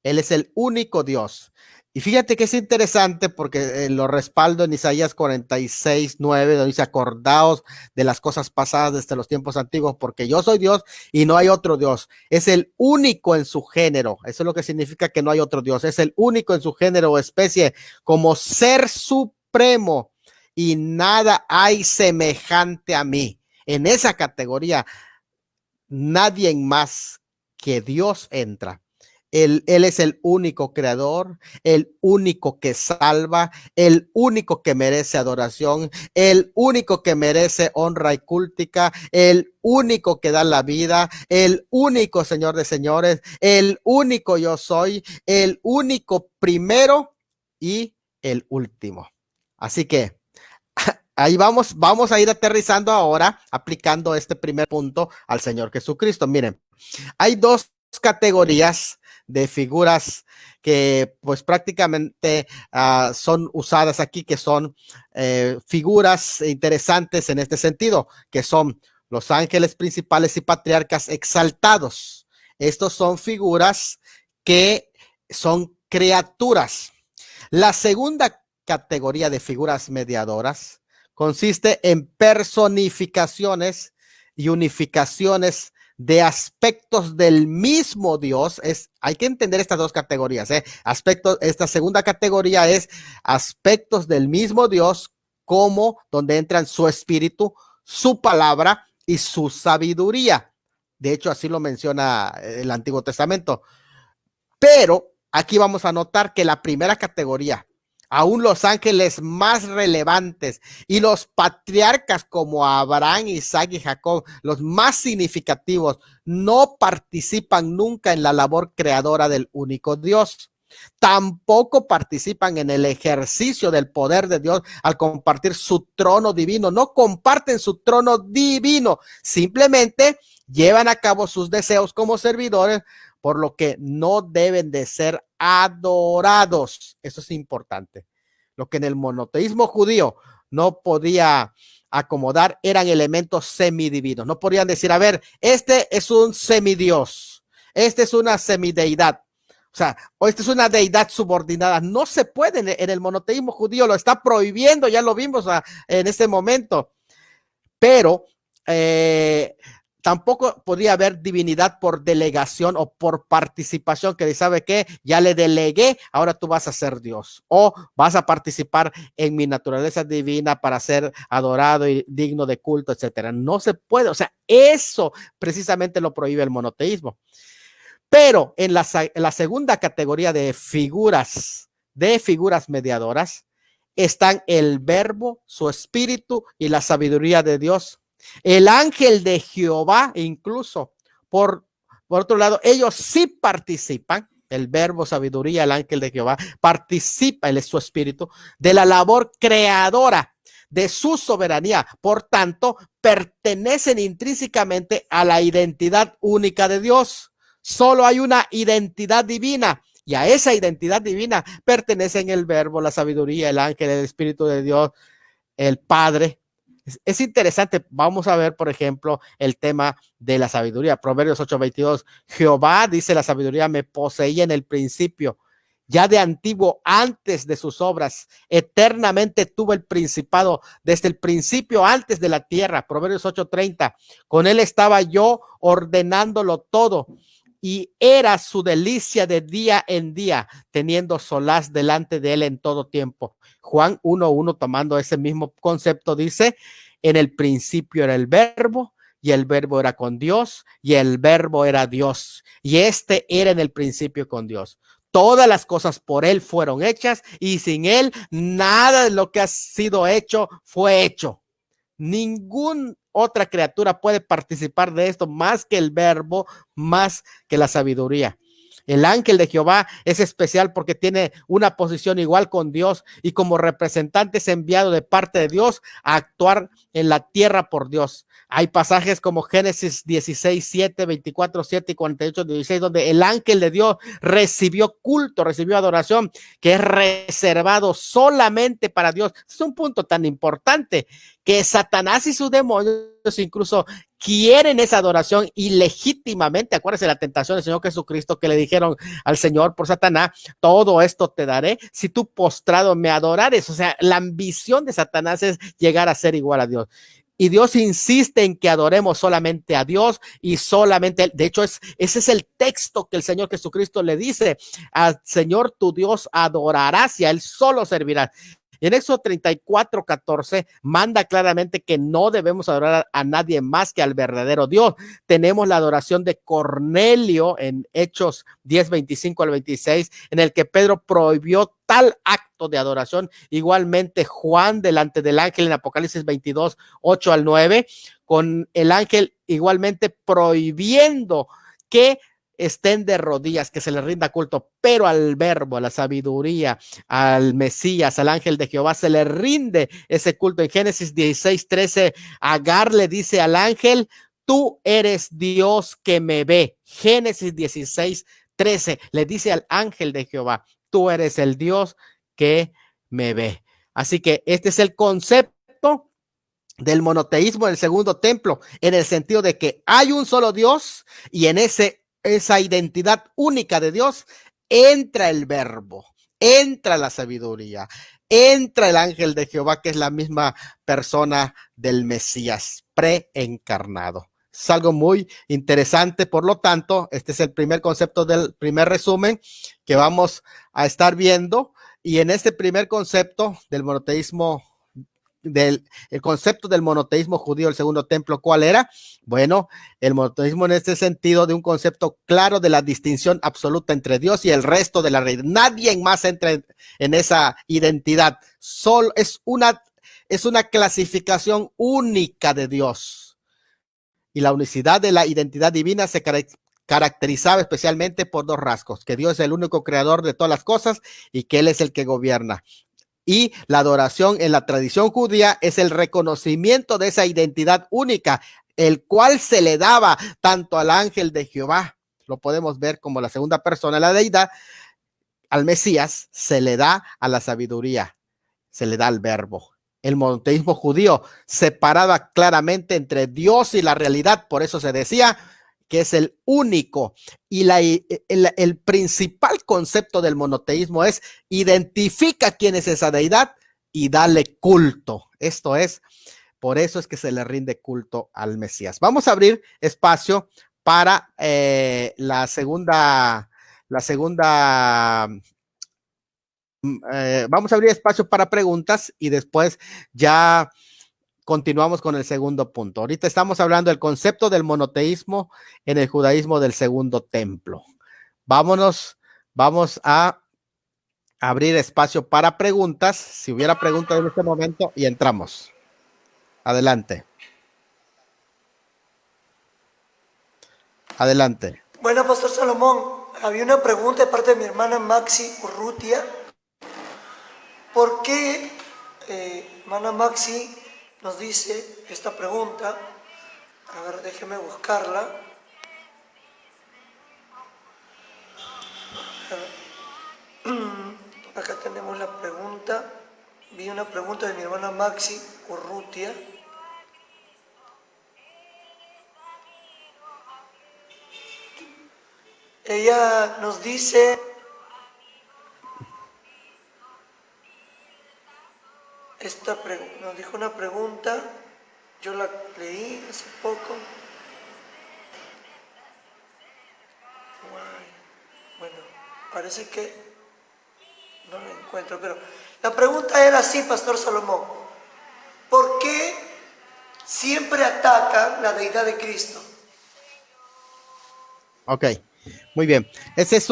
es el único Dios. Y fíjate que es interesante porque lo respaldo en Isaías 46:9, donde dice: acordaos de las cosas pasadas desde los tiempos antiguos, porque yo soy Dios y no hay otro Dios. Es el único en su género. Eso es lo que significa que no hay otro Dios. Es el único en su género o especie como ser supremo, y nada hay semejante a mí. En esa categoría, nadie más que Dios entra. Él es el único creador, el único que salva, el único que merece adoración, el único que merece honra y cultica, el único que da la vida, el único Señor de señores, el único yo soy, el único primero y el último. Así que ahí vamos a ir aterrizando ahora, aplicando este primer punto al Señor Jesucristo. Miren, hay 2 categorías de figuras que pues prácticamente son usadas aquí, que son figuras interesantes en este sentido, que son los ángeles principales y patriarcas exaltados. Estos son figuras que son criaturas. La segunda categoría de figuras mediadoras consiste en personificaciones y unificaciones de aspectos del mismo Dios. Hay que entender estas 2 categorías. Esta segunda categoría es aspectos del mismo Dios, como donde entran su espíritu, su palabra y su sabiduría. De hecho, así lo menciona el Antiguo Testamento. Pero aquí vamos a notar que la primera categoría, aún los ángeles más relevantes y los patriarcas como Abraham, Isaac y Jacob, los más significativos, no participan nunca en la labor creadora del único Dios. Tampoco participan en el ejercicio del poder de Dios al compartir su trono divino. No comparten su trono divino, simplemente llevan a cabo sus deseos como servidores, por lo que no deben de ser adorados. Eso es importante. Lo que en el monoteísmo judío no podía acomodar eran elementos semidivinos. No podían decir, a ver, este es un semidios, este es una semideidad, o sea, o esta es una deidad subordinada. No se puede en el monoteísmo judío, lo está prohibiendo, ya lo vimos en este momento. Pero tampoco podía haber divinidad por delegación o por participación, que ¿sabe qué? Ya le delegué, ahora tú vas a ser Dios o vas a participar en mi naturaleza divina para ser adorado y digno de culto, etcétera. No se puede, o sea, eso precisamente lo prohíbe el monoteísmo. Pero en la segunda categoría de figuras mediadoras están el verbo, su espíritu y la sabiduría de Dios. El ángel de Jehová, incluso, por otro lado, ellos sí participan, el verbo, sabiduría, el ángel de Jehová, participa, él es su espíritu, de la labor creadora de su soberanía. Por tanto, pertenecen intrínsecamente a la identidad única de Dios. Solo hay una identidad divina. Y a esa identidad divina pertenecen el verbo, la sabiduría, el ángel, el espíritu de Dios, el Padre. Es interesante. Vamos a ver, por ejemplo, el tema de la sabiduría. Proverbios 8:22. Jehová, dice la sabiduría, me poseía en el principio, ya de antiguo, antes de sus obras. Eternamente tuvo el principado, desde el principio, antes de la tierra. Proverbios 8:30. Con él estaba yo ordenándolo todo, y era su delicia de día en día, teniendo solaz delante de él en todo tiempo. Juan 1:1, tomando ese mismo concepto, dice, en el principio era el verbo, y el verbo era con Dios, y el verbo era Dios, y este era en el principio con Dios. Todas las cosas por él fueron hechas, y sin él nada de lo que ha sido hecho fue hecho. Ninguna otra criatura puede participar de esto más que el verbo, más que la sabiduría. El ángel de Jehová es especial porque tiene una posición igual con Dios y como representante es enviado de parte de Dios a actuar en la tierra por Dios. Hay pasajes como Génesis 16:7, 24:7 y 48:16, donde el ángel de Dios recibió culto, recibió adoración, que es reservado solamente para Dios. Es un punto tan importante que Satanás y sus demonios incluso quieren esa adoración ilegítimamente. Acuérdense la tentación del Señor Jesucristo, que le dijeron al Señor por Satanás, todo esto te daré si tú postrado me adorares. O sea, la ambición de Satanás es llegar a ser igual a Dios. Y Dios insiste en que adoremos solamente a Dios y solamente, de hecho, ese es el texto que el Señor Jesucristo le dice: al Señor tu Dios adorarás y a él solo servirás. Y en Éxodo 34:14 manda claramente que no debemos adorar a nadie más que al verdadero Dios. Tenemos la adoración de Cornelio en Hechos 10:25 al 26, en el que Pedro prohibió tal acto de adoración. Igualmente Juan delante del ángel en Apocalipsis 22:8 al 9, con el ángel igualmente prohibiendo que estén de rodillas, que se les rinda culto, pero al verbo, a la sabiduría, al Mesías, al ángel de Jehová se le rinde ese culto. En Génesis 16:13, Agar le dice al ángel: tú eres Dios que me ve. Génesis 16:13 le dice al ángel de Jehová: tú eres el Dios que me ve. Así que este es el concepto del monoteísmo del segundo templo, en el sentido de que hay un solo Dios y en esa identidad única de Dios entra el verbo, entra la sabiduría, entra el ángel de Jehová, que es la misma persona del Mesías preencarnado. Es algo muy interesante. Por lo tanto, este es el primer concepto del primer resumen que vamos a estar viendo. Y en este primer concepto del monoteísmo, el concepto del monoteísmo judío, el segundo templo, ¿cuál era? Bueno, el monoteísmo en este sentido de un concepto claro de la distinción absoluta entre Dios y el resto de la realidad. Nadie más entra en esa identidad. Solo es una clasificación única de Dios. Y la unicidad de la identidad divina se caracterizaba especialmente por dos rasgos: que Dios es el único creador de todas las cosas y que Él es el que gobierna. Y la adoración en la tradición judía es el reconocimiento de esa identidad única, el cual se le daba tanto al ángel de Jehová, lo podemos ver como la segunda persona de la deidad, al Mesías se le da a la sabiduría, se le da al verbo. El monoteísmo judío separaba claramente entre Dios y la realidad, por eso se decía que es el único. Y el principal concepto del monoteísmo es: identifica quién es esa deidad y dale culto. Esto es, por eso es que se le rinde culto al Mesías. Vamos a abrir espacio para la segunda, vamos a abrir espacio para preguntas y después ya continuamos con el segundo punto. Ahorita estamos hablando del concepto del monoteísmo en el judaísmo del segundo templo. Vamos a abrir espacio para preguntas. Si hubiera preguntas en este momento, y entramos. Adelante. Adelante. Bueno, Pastor Salomón, había una pregunta de parte de mi hermana Maxi Urrutia. ¿Por qué, hermana Maxi, nos dice esta pregunta? A ver, déjeme buscarla. Acá tenemos la pregunta. Vi una pregunta de mi hermana Maxi Urrutia. Ella nos dice: nos dijo una pregunta, yo la leí hace poco. Bueno, parece que no la encuentro, pero la pregunta era así, Pastor Salomón: ¿por qué siempre atacan la deidad de Cristo? Ok, muy bien. Esa es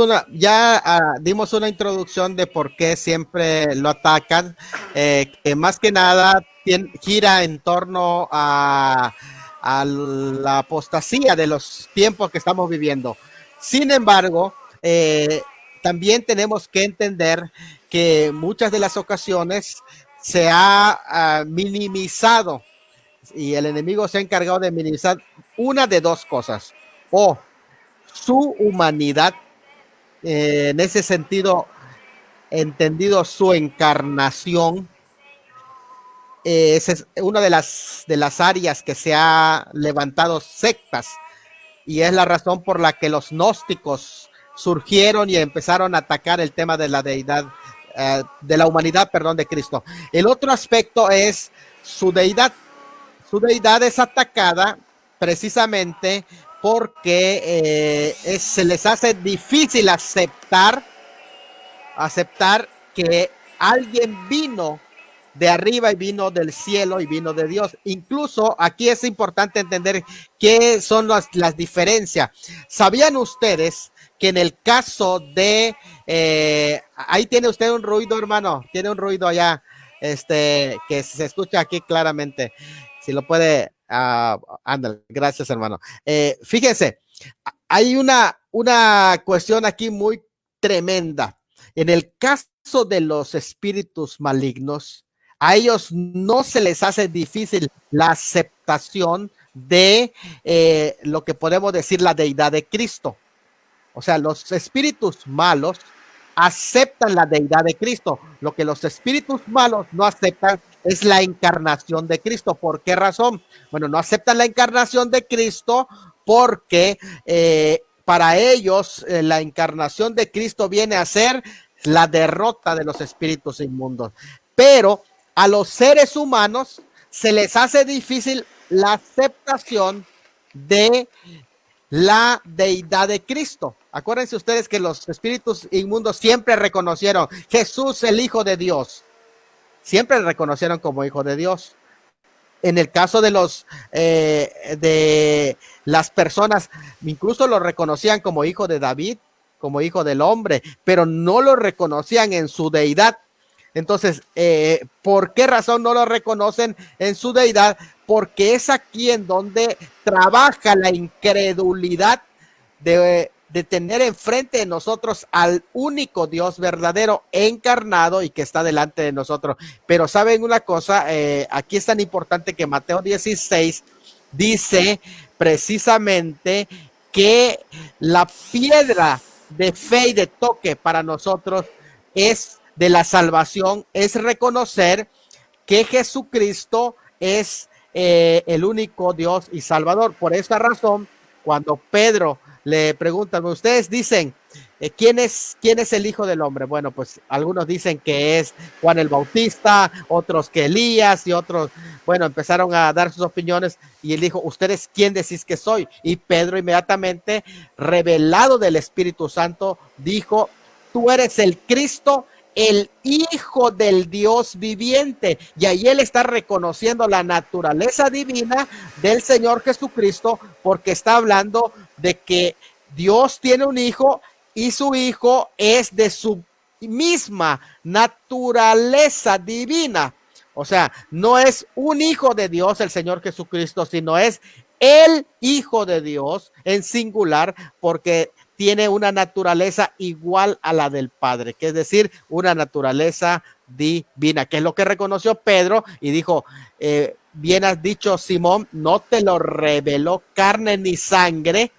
dimos una introducción de por qué siempre lo atacan, que más que nada gira en torno a la apostasía de los tiempos que estamos viviendo. Sin embargo, también tenemos que entender que muchas de las ocasiones se ha minimizado, y el enemigo se ha encargado de minimizar una de dos cosas: o su humanidad, en ese sentido entendido su encarnación. Esa es una de las áreas que se ha levantado sectas, y es la razón por la que los gnósticos surgieron y empezaron a atacar el tema de la deidad, de la humanidad, perdón, de Cristo. El otro aspecto es su deidad. Su deidad es atacada precisamente porque se les hace difícil aceptar que alguien vino de arriba y vino del cielo y vino de Dios. Incluso aquí es importante entender qué son las diferencias. ¿Sabían ustedes que en el caso de ahí tiene usted un ruido, hermano? Tiene un ruido allá, que se escucha aquí claramente. Si lo puede, ándale, gracias, hermano. Fíjense, hay una cuestión aquí muy tremenda. En el caso de los espíritus malignos, a ellos no se les hace difícil la aceptación de lo que podemos decir la deidad de Cristo. O sea, los espíritus malos aceptan la deidad de Cristo. Lo que los espíritus malos no aceptan es la encarnación de Cristo. ¿Por qué razón? Bueno, no aceptan la encarnación de Cristo porque para ellos la encarnación de Cristo viene a ser la derrota de los espíritus inmundos. Pero a los seres humanos se les hace difícil la aceptación de la deidad de Cristo. Acuérdense ustedes que los espíritus inmundos siempre reconocieron Jesús, el Hijo de Dios. Siempre reconocieron como Hijo de Dios. En el caso de de las personas, incluso lo reconocían como hijo de David, como hijo del hombre, pero no lo reconocían en su deidad. Entonces, ¿por qué razón no lo reconocen en su deidad? Porque es aquí en donde trabaja la incredulidad de tener enfrente de nosotros al único Dios verdadero encarnado y que está delante de nosotros. Pero saben una cosa, aquí es tan importante que Mateo 16 dice precisamente que la piedra de fe y de toque para nosotros es de la salvación, es reconocer que Jesucristo es el único Dios y Salvador. Por esta razón, cuando Pedro le preguntan, ustedes dicen, ¿quién es el Hijo del Hombre? Bueno, pues algunos dicen que es Juan el Bautista, otros que Elías y otros, bueno, empezaron a dar sus opiniones y él dijo, ¿ustedes quién decís que soy? Y Pedro inmediatamente, revelado del Espíritu Santo, dijo, tú eres el Cristo, el Hijo del Dios viviente. Y ahí él está reconociendo la naturaleza divina del Señor Jesucristo, porque está hablando de que Dios tiene un hijo y su hijo es de su misma naturaleza divina. O sea, no es un hijo de Dios el Señor Jesucristo, sino es el Hijo de Dios en singular, porque tiene una naturaleza igual a la del Padre, que es decir, una naturaleza divina, que es lo que reconoció Pedro y dijo, bien has dicho, Simón, no te lo reveló carne ni sangre,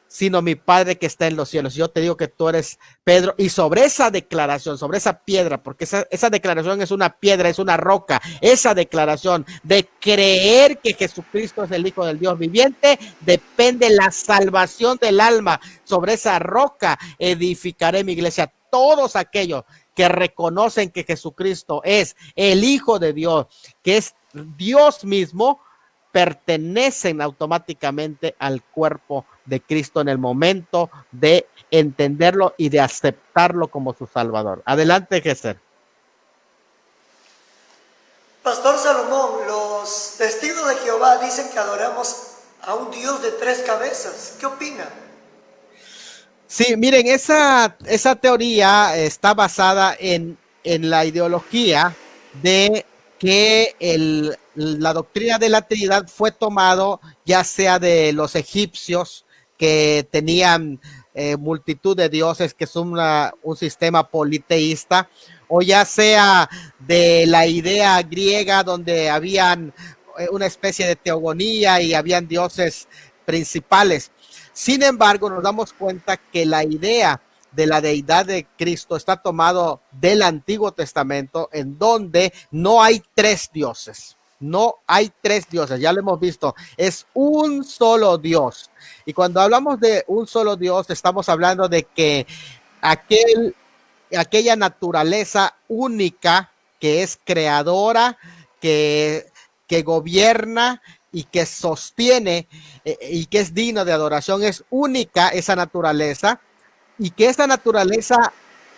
sino mi Padre que está en los cielos. Yo te digo que tú eres Pedro, y sobre esa declaración, sobre esa piedra, porque esa declaración es una piedra, es una roca, esa declaración de creer que Jesucristo es el Hijo del Dios viviente, depende la salvación del alma. Sobre esa roca edificaré mi iglesia. Todos aquellos que reconocen que Jesucristo es el Hijo de Dios, que es Dios mismo, pertenecen automáticamente al cuerpo de Cristo en el momento de entenderlo y de aceptarlo como su Salvador. Adelante, Gesser. Pastor Salomón, los testigos de Jehová dicen que adoramos a un Dios de 3 cabezas. ¿Qué opina? Sí, miren, esa teoría está basada en la ideología de que la doctrina de la Trinidad fue tomado ya sea de los egipcios, que tenían multitud de dioses, que es un sistema politeísta, o ya sea de la idea griega, donde habían una especie de teogonía y habían dioses principales. Sin embargo, nos damos cuenta que la idea de la deidad de Cristo está tomado del Antiguo Testamento, en donde no hay 3 dioses. No hay 3 dioses, ya lo hemos visto, es un solo Dios. Y cuando hablamos de un solo Dios, estamos hablando de que aquella naturaleza única que es creadora, que gobierna y que sostiene y que es digno de adoración, es única esa naturaleza, y que esa naturaleza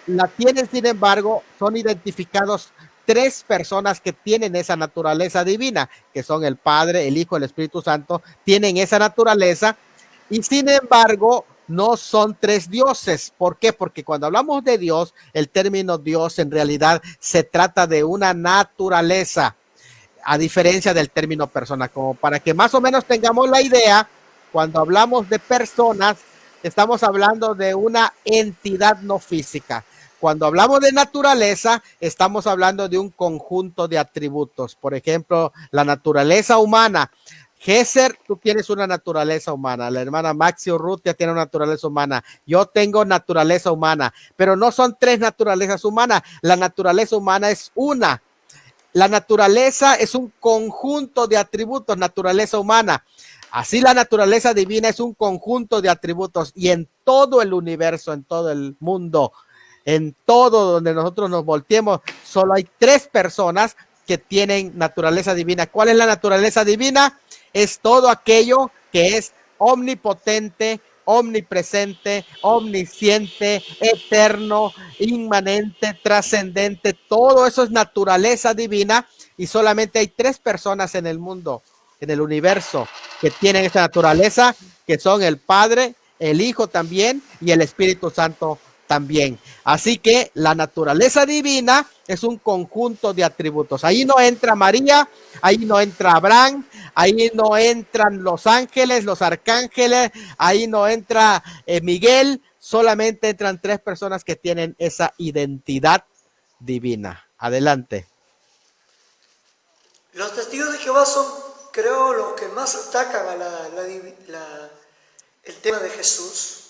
la tienen, sin embargo, son identificados 3 personas que tienen esa naturaleza divina, que son el Padre, el Hijo, el Espíritu Santo, tienen esa naturaleza, y sin embargo no son 3 dioses. ¿Por qué? Porque cuando hablamos de Dios, el término Dios en realidad se trata de una naturaleza, a diferencia del término persona. Como para que más o menos tengamos la idea, cuando hablamos de personas, estamos hablando de una entidad no física. Cuando hablamos de naturaleza, estamos hablando de un conjunto de atributos. Por ejemplo, la naturaleza humana. Gesser, tú tienes una naturaleza humana. La hermana Maxi Urrutia tiene una naturaleza humana. Yo tengo naturaleza humana. Pero no son 3 naturalezas humanas. La naturaleza humana es una. La naturaleza es un conjunto de atributos, naturaleza humana. Así la naturaleza divina es un conjunto de atributos, y en todo el universo, en todo el mundo, en todo donde nosotros nos volteemos, solo hay 3 personas que tienen naturaleza divina. ¿Cuál es la naturaleza divina? Es todo aquello que es omnipotente, omnipresente, omnisciente, eterno, inmanente, trascendente. Todo eso es naturaleza divina, y solamente hay 3 personas en el mundo, en el universo, que tienen esa naturaleza, que son el Padre, el Hijo también y el Espíritu Santo también. Así que la naturaleza divina es un conjunto de atributos. Ahí no entra María, ahí no entra Abraham, ahí no entran los ángeles, los arcángeles, ahí no entra Miguel, solamente entran 3 personas que tienen esa identidad divina. Adelante. Los testigos de Jehová son, creo, los que más atacan a el tema de Jesús.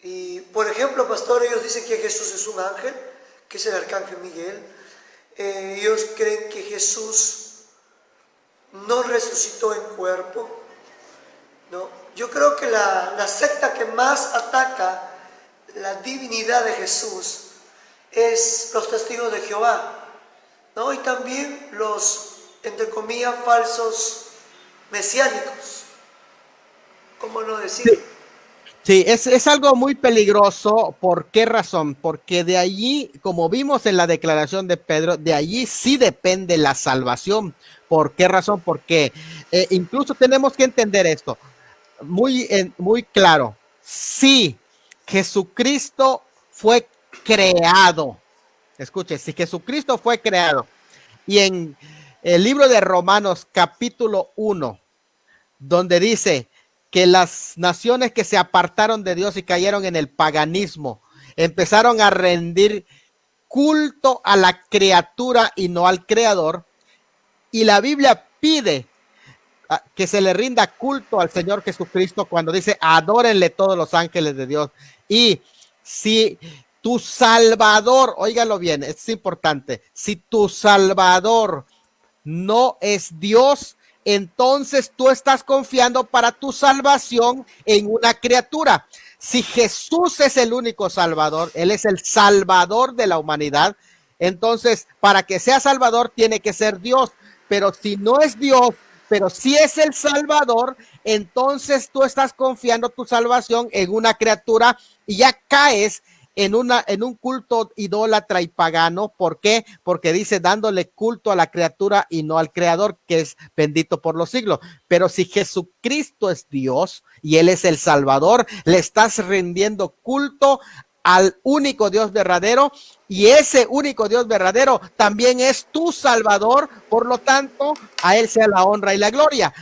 Y, por ejemplo, pastor, ellos dicen que Jesús es un ángel, que es el arcángel Miguel. Ellos creen que Jesús no resucitó en cuerpo, ¿no? Yo creo que la secta que más ataca la divinidad de Jesús es los testigos de Jehová, ¿no? Y también los, entre comillas, falsos mesiánicos. ¿Cómo no decir? Sí, es algo muy peligroso. ¿Por qué razón? Porque de allí, como vimos en la declaración de Pedro, de allí sí depende la salvación. ¿Por qué razón? Porque incluso tenemos que entender esto muy claro. Sí, Jesucristo fue creado. Escuche, si Jesucristo fue creado, y en el libro de Romanos capítulo 1, donde dice que las naciones que se apartaron de Dios y cayeron en el paganismo, empezaron a rendir culto a la criatura y no al creador, y la Biblia pide que se le rinda culto al Señor Jesucristo cuando dice, adórenle todos los ángeles de Dios. Y si tu Salvador, óigalo bien, es importante, si tu Salvador no es Dios, entonces tú estás confiando para tu salvación en una criatura. Si Jesús es el único Salvador, Él es el Salvador de la humanidad, entonces para que sea Salvador tiene que ser Dios. Pero si no es Dios, pero si es el Salvador, entonces tú estás confiando tu salvación en una criatura y ya caes en un culto idólatra y pagano. ¿Por qué? Porque dice dándole culto a la criatura y no al creador, que es bendito por los siglos. Pero si Jesucristo es Dios y Él es el Salvador, le estás rindiendo culto al único Dios verdadero, y ese único Dios verdadero también es tu Salvador. Por lo tanto, a Él sea la honra y la gloria.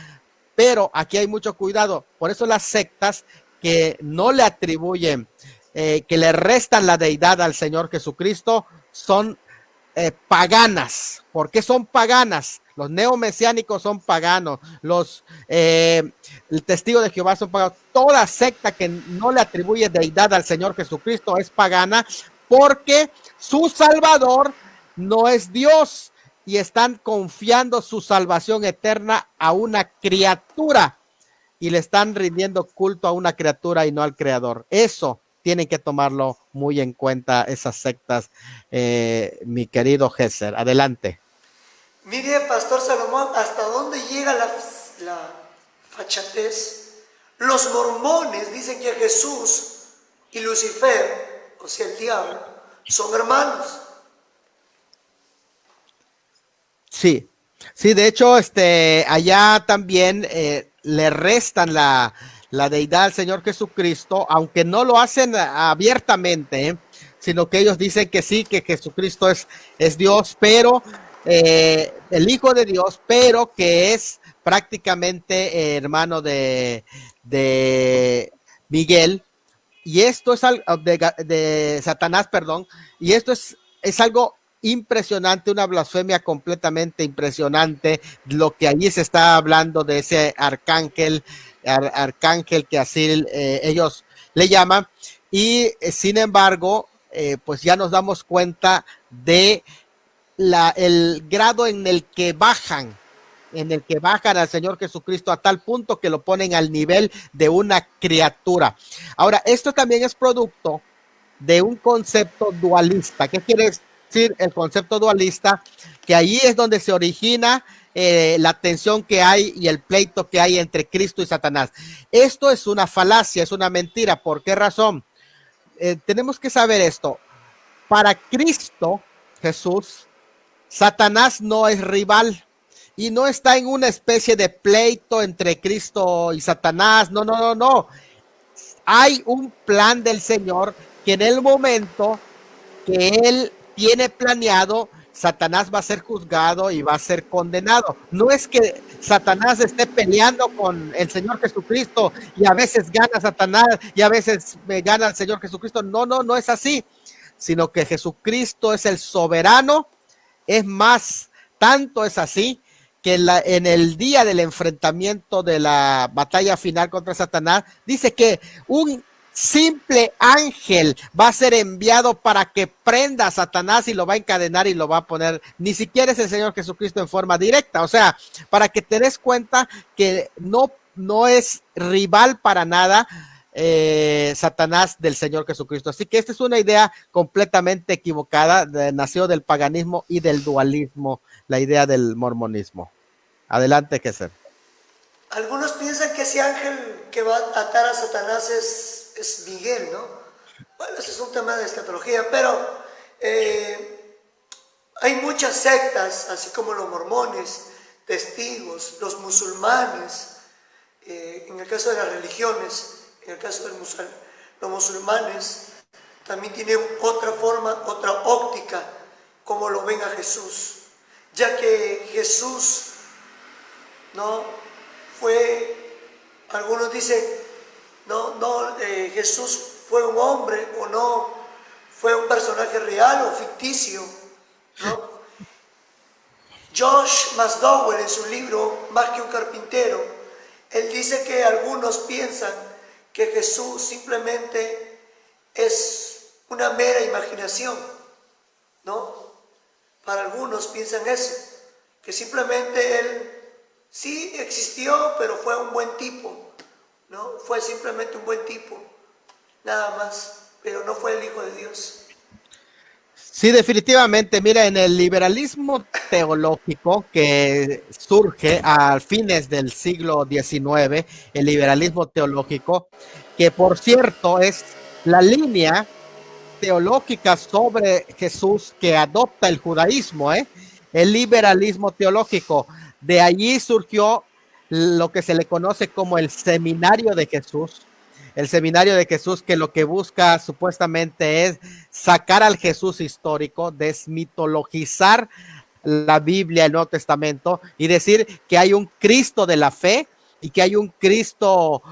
Pero aquí hay mucho cuidado. Por eso las sectas que no le atribuyen, que le restan la deidad al Señor Jesucristo, son paganas. ¿Por qué son paganas? Los neomesiánicos son paganos, el testigo de Jehová son paganos. Toda secta que no le atribuye deidad al Señor Jesucristo es pagana, porque su Salvador no es Dios y están confiando su salvación eterna a una criatura y le están rindiendo culto a una criatura y no al Creador. Eso tienen que tomarlo muy en cuenta esas sectas, mi querido Gesser. Adelante. Mire, Pastor Salomón, hasta dónde llega la fachatez. Los mormones dicen que Jesús y Lucifer, o sea, el diablo, son hermanos. Sí, sí, de hecho, allá también le restan la deidad al Señor Jesucristo, aunque no lo hacen abiertamente, sino que ellos dicen que sí, que Jesucristo es Dios, pero el Hijo de Dios, pero que es prácticamente hermano de Miguel, y esto es algo de Satanás, perdón, y esto es algo impresionante, una blasfemia completamente impresionante, lo que allí se está hablando de ese arcángel que así ellos le llaman, y sin embargo, pues ya nos damos cuenta de el grado en el que bajan al Señor Jesucristo a tal punto que lo ponen al nivel de una criatura. Ahora, esto también es producto de un concepto dualista. ¿Qué quiere decir el concepto dualista? Que ahí es donde se origina la tensión que hay y el pleito que hay entre Cristo y Satanás. Esto es una falacia, es una mentira. ¿Por qué razón? Tenemos que saber esto. Para Cristo Jesús, Satanás no es rival y no está en una especie de pleito entre Cristo y Satanás. No. Hay un plan del Señor que en el momento que él tiene planeado, Satanás va a ser juzgado y va a ser condenado. No es que Satanás esté peleando con el Señor Jesucristo y a veces gana Satanás y a veces gana el Señor Jesucristo. No, no, no es así, sino que Jesucristo es el soberano. Es más, tanto es así que en el día del enfrentamiento de la batalla final contra Satanás, dice que un simple ángel va a ser enviado para que prenda a Satanás y lo va a encadenar y lo va a poner. Ni siquiera es el Señor Jesucristo en forma directa. O sea, para que te des cuenta que no es rival para nada Satanás del Señor Jesucristo. Así que esta es una idea completamente equivocada, nació del paganismo y del dualismo, la idea del mormonismo. Adelante, Keser. Algunos piensan que ese ángel que va a atar a Satanás es Miguel, ¿no? Bueno, ese es un tema de escatología, pero hay muchas sectas, así como los mormones, testigos, los musulmanes, en el caso de las religiones, en el caso de los musulmanes, también tienen otra forma, otra óptica, como lo ven a Jesús, ya que Jesús no fue, algunos dicen, Jesús fue un hombre o no, fue un personaje real o ficticio, ¿no? Josh McDowell, en su libro Más que un carpintero, él dice que algunos piensan que Jesús simplemente es una mera imaginación, ¿no? Para algunos piensan eso, que simplemente él sí existió, pero fue un buen tipo, ¿no? Fue simplemente un buen tipo, nada más, pero no fue el Hijo de Dios. Sí, definitivamente. Mira, en el liberalismo teológico que surge a fines del siglo XIX, el liberalismo teológico, que por cierto es la línea teológica sobre Jesús que adopta el judaísmo, el liberalismo teológico. De allí surgió lo que se le conoce como el Seminario de Jesús. El Seminario de Jesús, que lo que busca supuestamente es sacar al Jesús histórico, desmitologizar la Biblia, el Nuevo Testamento, y decir que hay un Cristo de la fe y que hay un Cristo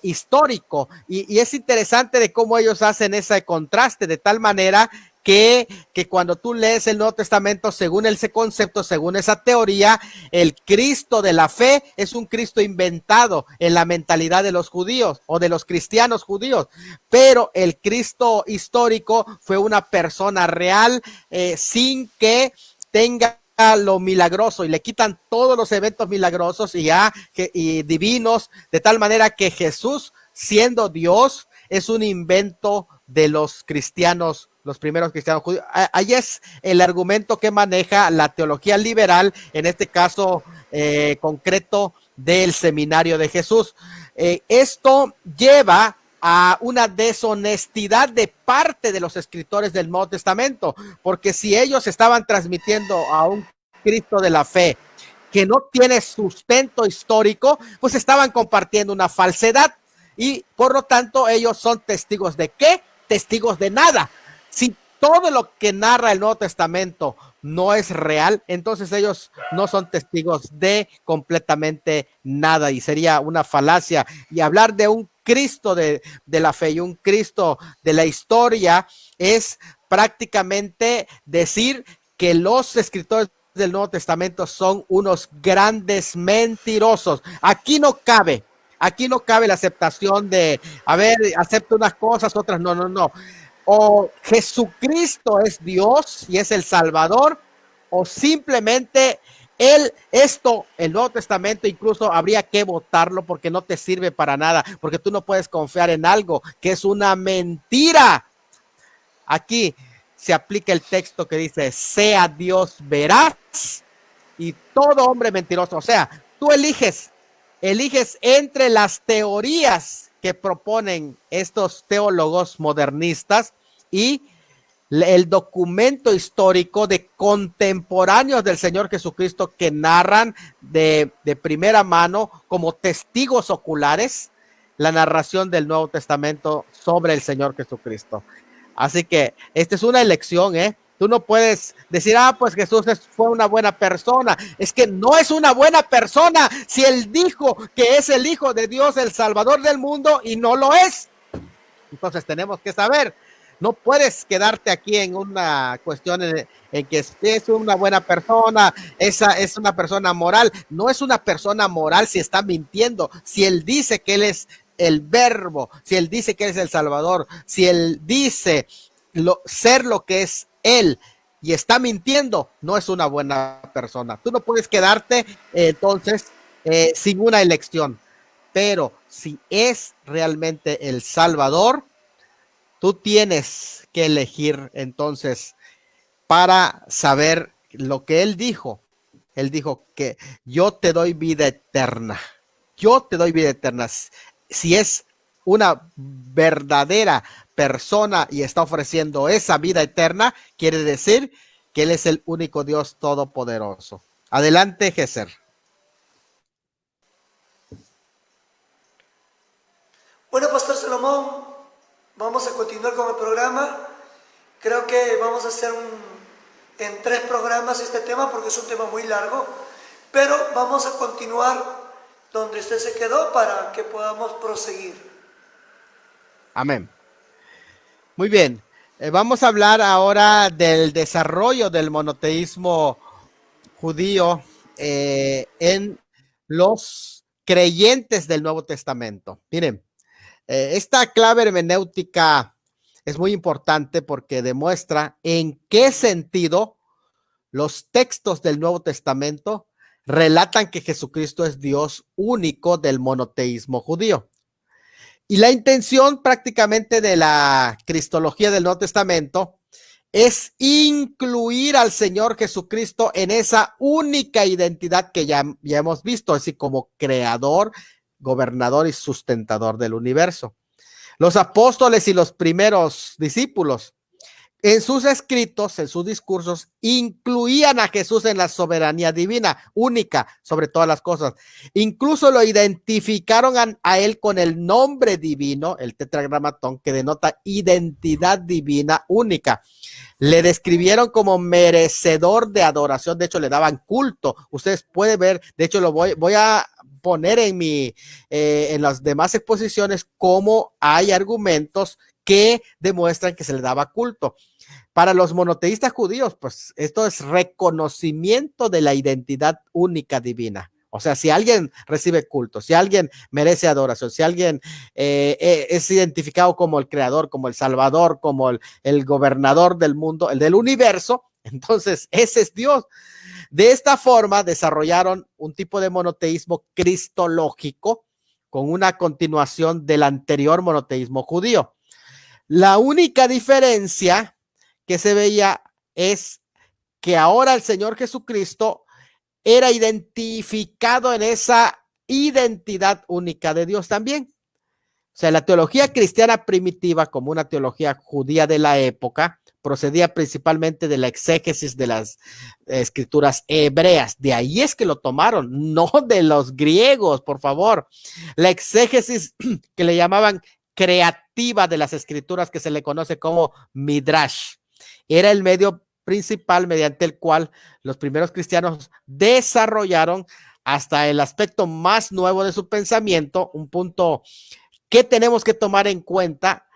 histórico. Y es interesante de cómo ellos hacen ese contraste, de tal manera que cuando tú lees el Nuevo Testamento, según ese concepto, según esa teoría, el Cristo de la fe es un Cristo inventado en la mentalidad de los judíos o de los cristianos judíos, pero el Cristo histórico fue una persona real, sin que tenga lo milagroso, y le quitan todos los eventos milagrosos y divinos, de tal manera que Jesús, siendo Dios, es un invento de los cristianos, los primeros cristianos judíos. Ahí es el argumento que maneja la teología liberal, en este caso concreto del Seminario de Jesús. Esto lleva a una deshonestidad de parte de los escritores del Nuevo Testamento, porque si ellos estaban transmitiendo a un Cristo de la fe que no tiene sustento histórico, pues estaban compartiendo una falsedad, y por lo tanto ellos son testigos ¿de qué? Testigos de nada. Si todo lo que narra el Nuevo Testamento no es real, entonces ellos no son testigos de completamente nada, y sería una falacia. Y hablar de un Cristo de la fe y un Cristo de la historia es prácticamente decir que los escritores del Nuevo Testamento son unos grandes mentirosos. Aquí no cabe la aceptación de, a ver, acepto unas cosas, otras no. O Jesucristo es Dios y es el Salvador, o simplemente el Nuevo Testamento incluso habría que votarlo porque no te sirve para nada, porque tú no puedes confiar en algo que es una mentira. Aquí se aplica el texto que dice, sea Dios veraz y todo hombre mentiroso. O sea, tú eliges entre las teorías que proponen estos teólogos modernistas y el documento histórico de contemporáneos del Señor Jesucristo que narran de primera mano como testigos oculares la narración del Nuevo Testamento sobre el Señor Jesucristo. Así que esta es una elección, ¿eh? Tú no puedes decir, pues Jesús fue una buena persona. Es que no es una buena persona si Él dijo que es el Hijo de Dios, el Salvador del mundo, y no lo es. Entonces tenemos que saber, no puedes quedarte aquí en una cuestión en que es una buena persona, esa es una persona moral. No es una persona moral si está mintiendo, si Él dice que Él es el Verbo, si Él dice que Él es el Salvador, si Él dice ser lo que es Él y está mintiendo, no es una buena persona. Tú no puedes quedarte entonces sin una elección, pero si es realmente el Salvador, tú tienes que elegir entonces para saber lo que Él dijo. Él dijo que yo te doy vida eterna. Yo te doy vida eterna. Si es una verdadera persona y está ofreciendo esa vida eterna, quiere decir que Él es el único Dios todopoderoso. Adelante, Geser. Bueno, Pastor Salomón, vamos a continuar con el programa. Creo que vamos a hacer en 3 programas este tema porque es un tema muy largo, pero vamos a continuar donde usted se quedó para que podamos proseguir. Amén. Muy bien. Vamos a hablar ahora del desarrollo del monoteísmo judío en los creyentes del Nuevo Testamento. Miren, esta clave hermenéutica es muy importante porque demuestra en qué sentido los textos del Nuevo Testamento relatan que Jesucristo es Dios único del monoteísmo judío. Y la intención prácticamente de la cristología del Nuevo Testamento es incluir al Señor Jesucristo en esa única identidad que ya hemos visto, así como creador, gobernador y sustentador del universo. Los apóstoles y los primeros discípulos en sus escritos, en sus discursos, incluían a Jesús en la soberanía divina, única sobre todas las cosas. Incluso lo identificaron a él con el nombre divino, el tetragramatón, que denota identidad divina única. Le describieron como merecedor de adoración, de hecho le daban culto. Ustedes pueden ver, de hecho lo voy a poner en las demás exposiciones cómo hay argumentos que demuestran que se le daba culto. Para los monoteístas judíos, pues esto es reconocimiento de la identidad única divina. O sea, si alguien recibe culto, si alguien merece adoración, si alguien es identificado como el creador, como el salvador, como el gobernador del mundo, el del universo, entonces ese es Dios. De esta forma desarrollaron un tipo de monoteísmo cristológico con una continuación del anterior monoteísmo judío. La única diferencia que se veía es que ahora el Señor Jesucristo era identificado en esa identidad única de Dios también. O sea, la teología cristiana primitiva, como una teología judía de la época, procedía principalmente de la exégesis de las escrituras hebreas. De ahí es que lo tomaron, no de los griegos, por favor. La exégesis que le llamaban creativa de las escrituras, que se le conoce como midrash, era el medio principal mediante el cual los primeros cristianos desarrollaron hasta el aspecto más nuevo de su pensamiento, un punto que tenemos que tomar en cuenta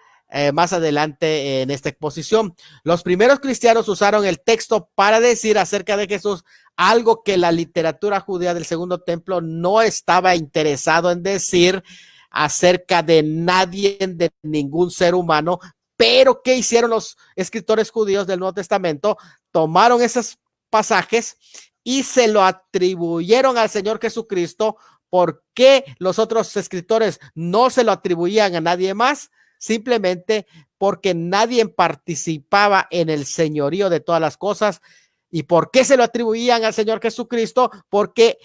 más adelante en esta exposición. Los primeros cristianos usaron el texto para decir acerca de Jesús algo que la literatura judía del Segundo Templo no estaba interesado en decir acerca de nadie, de ningún ser humano. Pero ¿qué hicieron los escritores judíos del Nuevo Testamento? Tomaron esos pasajes y se lo atribuyeron al Señor Jesucristo. ¿Por qué los otros escritores no se lo atribuían a nadie más? Simplemente porque nadie participaba en el señorío de todas las cosas. ¿Y por qué se lo atribuían al Señor Jesucristo? Porque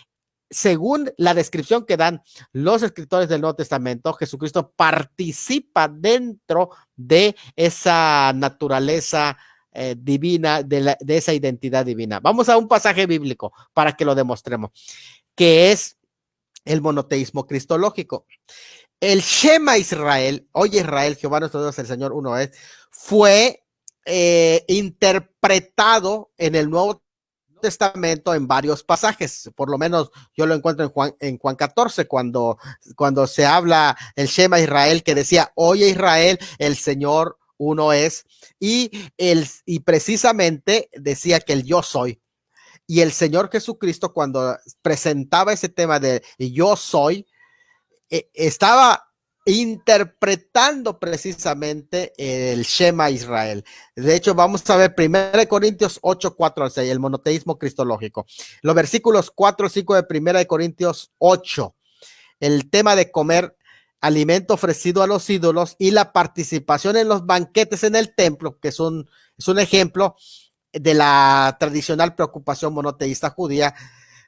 según la descripción que dan los escritores del Nuevo Testamento, Jesucristo participa dentro de esa naturaleza divina, de esa identidad divina. Vamos a un pasaje bíblico para que lo demostremos, que es el monoteísmo cristológico. El Shema Israel, oye Israel, Jehová nuestro Dios, el Señor uno es, fue interpretado en el Nuevo Testamento en varios pasajes. Por lo menos yo lo encuentro en Juan 14, cuando se habla el Shema Israel, que decía, oye Israel, el Señor uno es, y precisamente decía que el yo soy. Y el Señor Jesucristo, cuando presentaba ese tema de yo soy, estaba interpretando precisamente el Shema Israel. De hecho, vamos a ver 1 Corintios 8, 4 al 6, el monoteísmo cristológico. Los versículos 4 y 5 de 1 Corintios 8, el tema de comer alimento ofrecido a los ídolos y la participación en los banquetes en el templo, que es un ejemplo de la tradicional preocupación monoteísta judía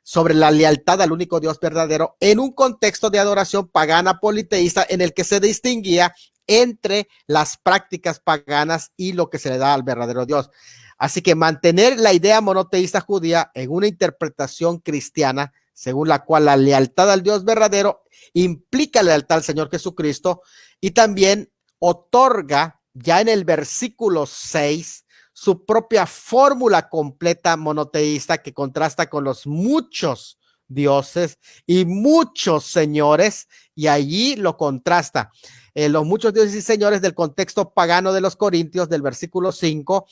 sobre la lealtad al único Dios verdadero en un contexto de adoración pagana politeísta en el que se distinguía entre las prácticas paganas y lo que se le da al verdadero Dios. Así que mantener la idea monoteísta judía en una interpretación cristiana, según la cual la lealtad al Dios verdadero implica lealtad al Señor Jesucristo, y también otorga ya en el versículo 6 su propia fórmula completa monoteísta que contrasta con los muchos dioses y muchos señores, y allí lo contrasta. Los muchos dioses y señores del contexto pagano de los Corintios, del versículo 5,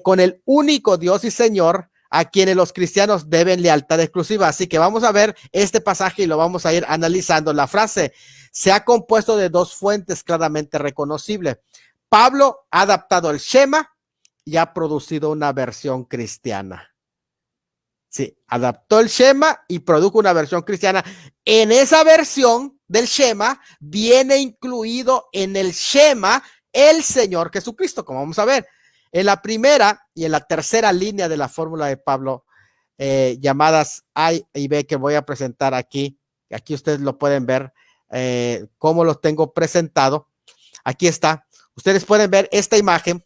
con el único Dios y Señor a quienes los cristianos deben lealtad exclusiva. Así que vamos a ver este pasaje y lo vamos a ir analizando. La frase se ha compuesto de dos fuentes claramente reconocibles. Pablo ha adaptado el Shema y ha producido una versión cristiana. Sí, adaptó el Shema y produjo una versión cristiana. En esa versión del Shema viene incluido en el Shema el Señor Jesucristo, como vamos a ver. En la primera y en la tercera línea de la fórmula de Pablo, llamadas A y B, que voy a presentar aquí. Aquí ustedes lo pueden ver, cómo los tengo presentado. Aquí está. Ustedes pueden ver esta imagen.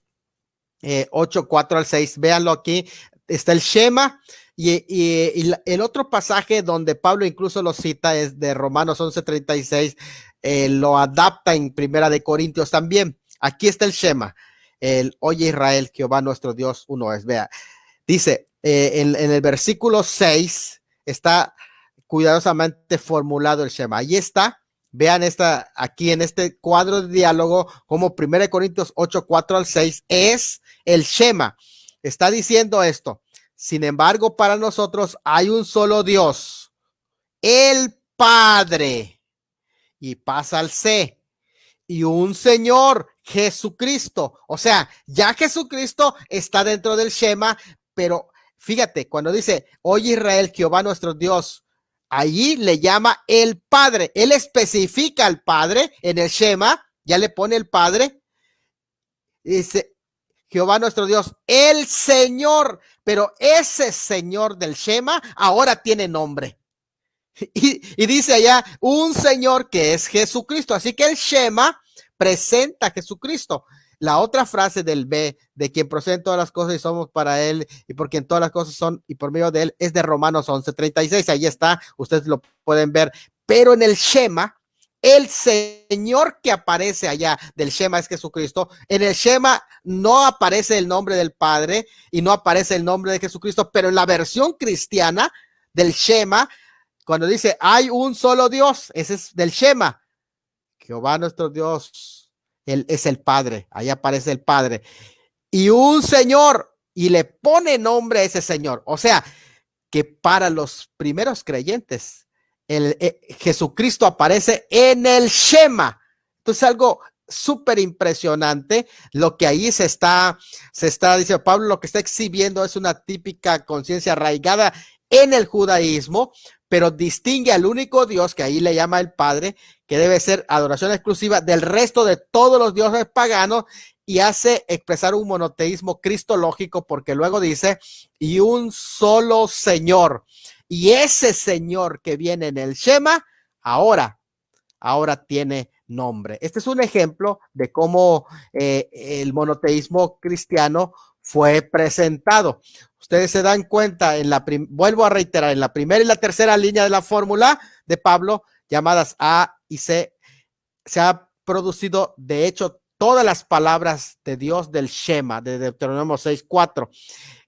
8, 4 al 6, véanlo aquí, está el Shema y el otro pasaje donde Pablo incluso lo cita es de Romanos 11:36, lo adapta en Primera de Corintios también. Aquí está el Shema, el oye Israel, Jehová nuestro Dios uno es. Vea, dice en el versículo 6 está cuidadosamente formulado el Shema, ahí está. Vean aquí en este cuadro de diálogo, como 1 Corintios 8, 4 al 6, es el Shema. Está diciendo esto: sin embargo, para nosotros hay un solo Dios, el Padre, y pasa al C, y un Señor, Jesucristo. O sea, ya Jesucristo está dentro del Shema, pero fíjate, cuando dice, oye Israel, Jehová nuestro Dios, allí le llama el Padre. Él especifica al Padre en el Shema, ya le pone el Padre. Dice, Jehová nuestro Dios, el Señor, pero ese Señor del Shema ahora tiene nombre. Y dice allá, un Señor que es Jesucristo. Así que el Shema presenta a Jesucristo. La otra frase del B, de quien proceden todas las cosas y somos para él, y por quien todas las cosas son y por medio de él, es de Romanos 11:36. Ahí está, ustedes lo pueden ver. Pero en el Shema, el Señor que aparece allá del Shema es Jesucristo. En el Shema no aparece el nombre del Padre y no aparece el nombre de Jesucristo, pero en la versión cristiana del Shema, cuando dice hay un solo Dios, ese es del Shema, Jehová nuestro Dios, él es el Padre, ahí aparece el Padre, y un Señor, y le pone nombre a ese Señor. O sea, que para los primeros creyentes, Jesucristo aparece en el Shema. Entonces, algo súper impresionante lo que ahí se está diciendo. Pablo lo que está exhibiendo es una típica conciencia arraigada en el judaísmo, pero distingue al único Dios, que ahí le llama el Padre, que debe ser adoración exclusiva del resto de todos los dioses paganos, y hace expresar un monoteísmo cristológico, porque luego dice, y un solo Señor. Y ese Señor que viene en el Shema, ahora tiene nombre. Este es un ejemplo de cómo el monoteísmo cristiano fue presentado. Ustedes se dan cuenta, vuelvo a reiterar, en la primera y la tercera línea de la fórmula de Pablo, llamadas A y C, se ha producido, de hecho, todas las palabras de Dios del Shema, de Deuteronomio 6:4.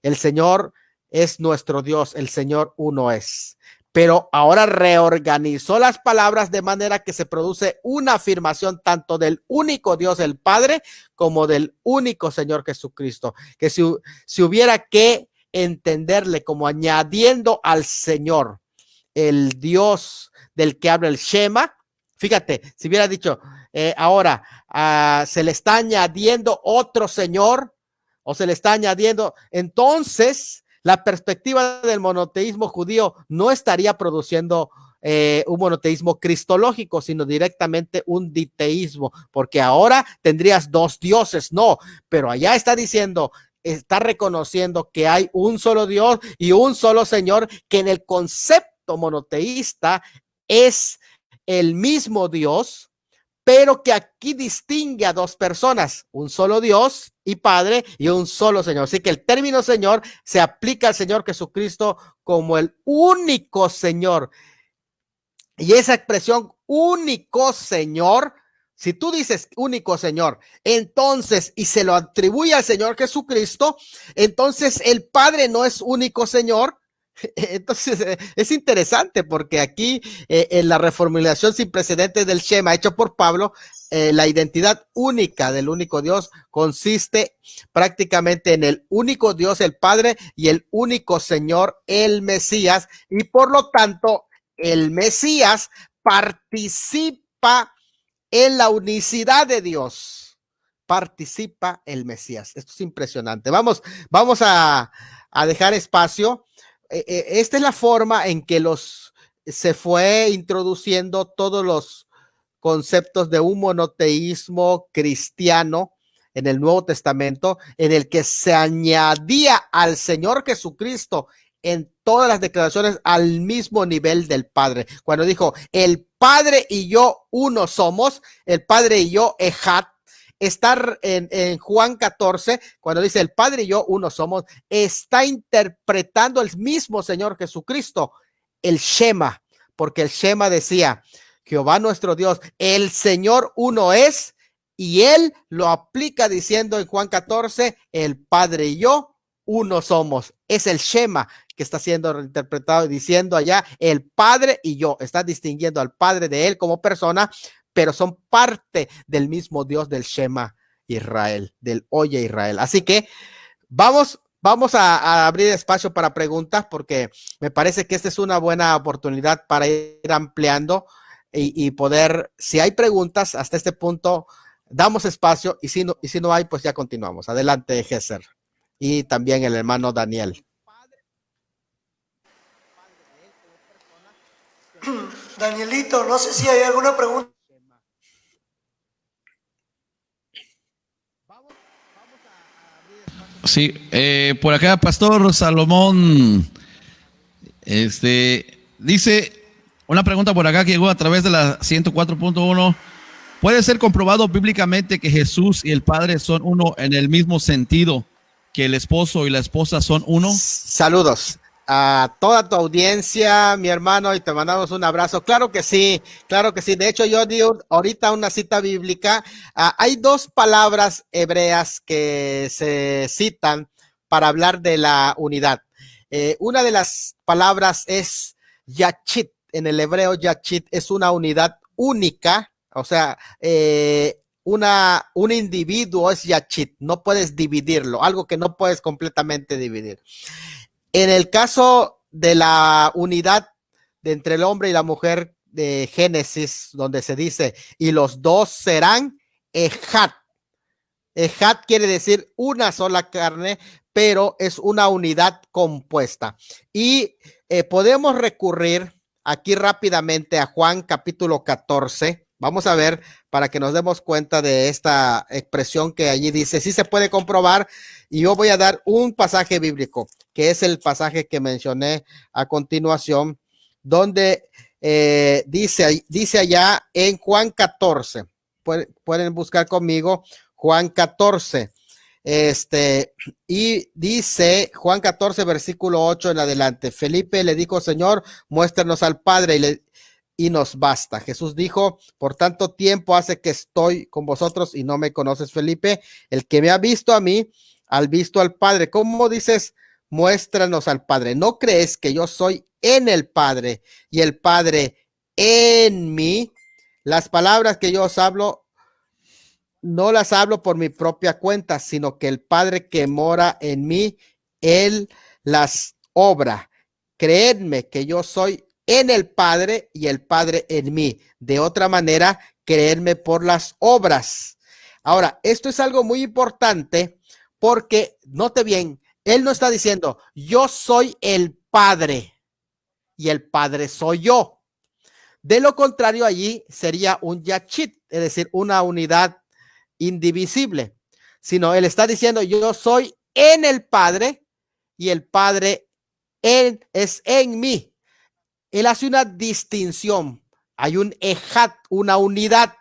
El Señor es nuestro Dios, el Señor uno es. Pero ahora reorganizó las palabras de manera que se produce una afirmación tanto del único Dios, el Padre, como del único Señor Jesucristo. Que si hubiera que entenderle como añadiendo al Señor, el Dios del que habla el Shema, fíjate, si hubiera dicho ahora se le está añadiendo otro Señor o se le está añadiendo, entonces la perspectiva del monoteísmo judío no estaría produciendo un monoteísmo cristológico, sino directamente un diteísmo, porque ahora tendrías dos dioses, no, pero allá está diciendo, está reconociendo que hay un solo Dios y un solo Señor, que en el concepto monoteísta es el mismo Dios, pero que aquí distingue a dos personas, un solo Dios y Padre y un solo Señor. Así que el término Señor se aplica al Señor Jesucristo como el único Señor. Y esa expresión único Señor, si tú dices único Señor, entonces, y se lo atribuye al Señor Jesucristo, entonces el Padre no es único Señor. Entonces es interesante porque aquí en la reformulación sin precedentes del Shema hecho por Pablo, la identidad única del único Dios consiste prácticamente en el único Dios, el Padre, y el único Señor, el Mesías, y por lo tanto el Mesías participa en la unicidad de Dios. Participa el Mesías. Esto es impresionante. Vamos a dejar espacio. Esta es la forma en que se fue introduciendo todos los conceptos de un monoteísmo cristiano en el Nuevo Testamento, en el que se añadía al Señor Jesucristo en todas las declaraciones al mismo nivel del Padre. Cuando dijo, el Padre y yo uno somos, el Padre y yo ejat, estar en Juan 14, cuando dice el Padre y yo uno somos, está interpretando el mismo Señor Jesucristo, el Shema, porque el Shema decía, Jehová nuestro Dios, el Señor uno es, y él lo aplica diciendo en Juan 14, el Padre y yo uno somos. Es el Shema que está siendo interpretado diciendo allá, el Padre y yo, está distinguiendo al Padre de él como persona, pero son parte del mismo Dios del Shema Israel, del Oye Israel. Así que vamos a abrir espacio para preguntas, porque me parece que esta es una buena oportunidad para ir ampliando y poder, si hay preguntas hasta este punto, damos espacio, y si no hay, pues ya continuamos. Adelante, Gesser. Y también el hermano Daniel. Danielito, no sé si hay alguna pregunta. Sí, por acá, Pastor Salomón, dice una pregunta por acá que llegó a través de la 104.1. ¿Puede ser comprobado bíblicamente que Jesús y el Padre son uno en el mismo sentido que el esposo y la esposa son uno? Saludos a toda tu audiencia, mi hermano, y te mandamos un abrazo. Claro que sí, claro que sí. De hecho, yo di ahorita una cita bíblica. Hay dos palabras hebreas que se citan para hablar de la unidad. Una de las palabras es yachit. En el hebreo, yachit es una unidad única, o sea, un individuo es yachit, no puedes dividirlo, algo que no puedes completamente dividir. En el caso de la unidad de entre el hombre y la mujer de Génesis, donde se dice, y los dos serán ejat. Ejat quiere decir una sola carne, pero es una unidad compuesta. Y podemos recurrir aquí rápidamente a Juan capítulo 14. Vamos a ver para que nos demos cuenta de esta expresión que allí dice. Sí se puede comprobar, y yo voy a dar un pasaje bíblico, que es el pasaje que mencioné a continuación, donde dice allá en Juan 14. Pueden buscar conmigo Juan 14. Y dice Juan 14, versículo 8 en adelante. Felipe le dijo, Señor, muéstranos al Padre, y nos basta. Jesús dijo, por tanto tiempo hace que estoy con vosotros y no me conoces, Felipe. El que me ha visto a mí, al visto al Padre. ¿Cómo dices? Muéstranos al Padre. ¿No crees que yo soy en el Padre y el Padre en mí? Las palabras que yo os hablo, no las hablo por mi propia cuenta, sino que el Padre que mora en mí, Él las obra. Creedme que yo soy en el Padre y el Padre en mí. De otra manera, creedme por las obras. Ahora, esto es algo muy importante porque, note bien, Él no está diciendo, yo soy el Padre y el Padre soy yo. De lo contrario, allí sería un yachit, es decir, una unidad indivisible, sino Él está diciendo, yo soy en el Padre y el Padre es en mí. Él hace una distinción, hay un ejat, una unidad.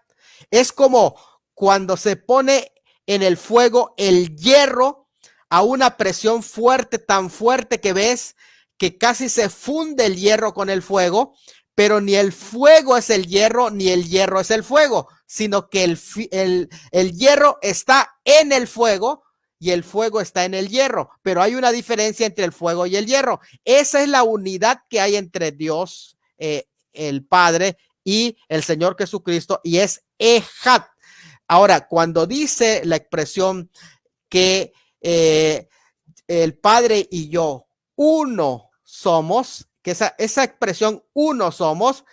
Es como cuando se pone en el fuego el hierro a una presión fuerte, tan fuerte que ves que casi se funde el hierro con el fuego, pero ni el fuego es el hierro, ni el hierro es el fuego, sino que el hierro está en el fuego y el fuego está en el hierro, pero hay una diferencia entre el fuego y el hierro. Esa es la unidad que hay entre Dios, el Padre y el Señor Jesucristo, y es ejat. Ahora, cuando dice la expresión que el Padre y yo uno somos, que esa expresión uno somos,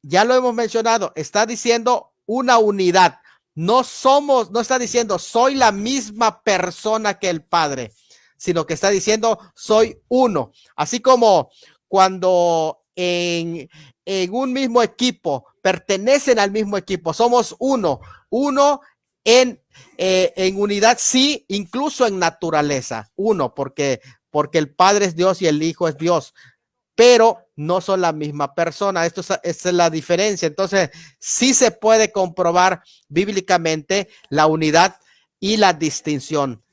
ya lo hemos mencionado, está diciendo una unidad. No está diciendo soy la misma persona que el Padre, sino que está diciendo soy uno. Así como cuando en un mismo equipo, pertenecen al mismo equipo, somos uno en unidad, sí, incluso en naturaleza, uno, porque el Padre es Dios y el Hijo es Dios, pero no son la misma persona. Esta es la diferencia. Entonces, sí se puede comprobar bíblicamente la unidad y la distinción.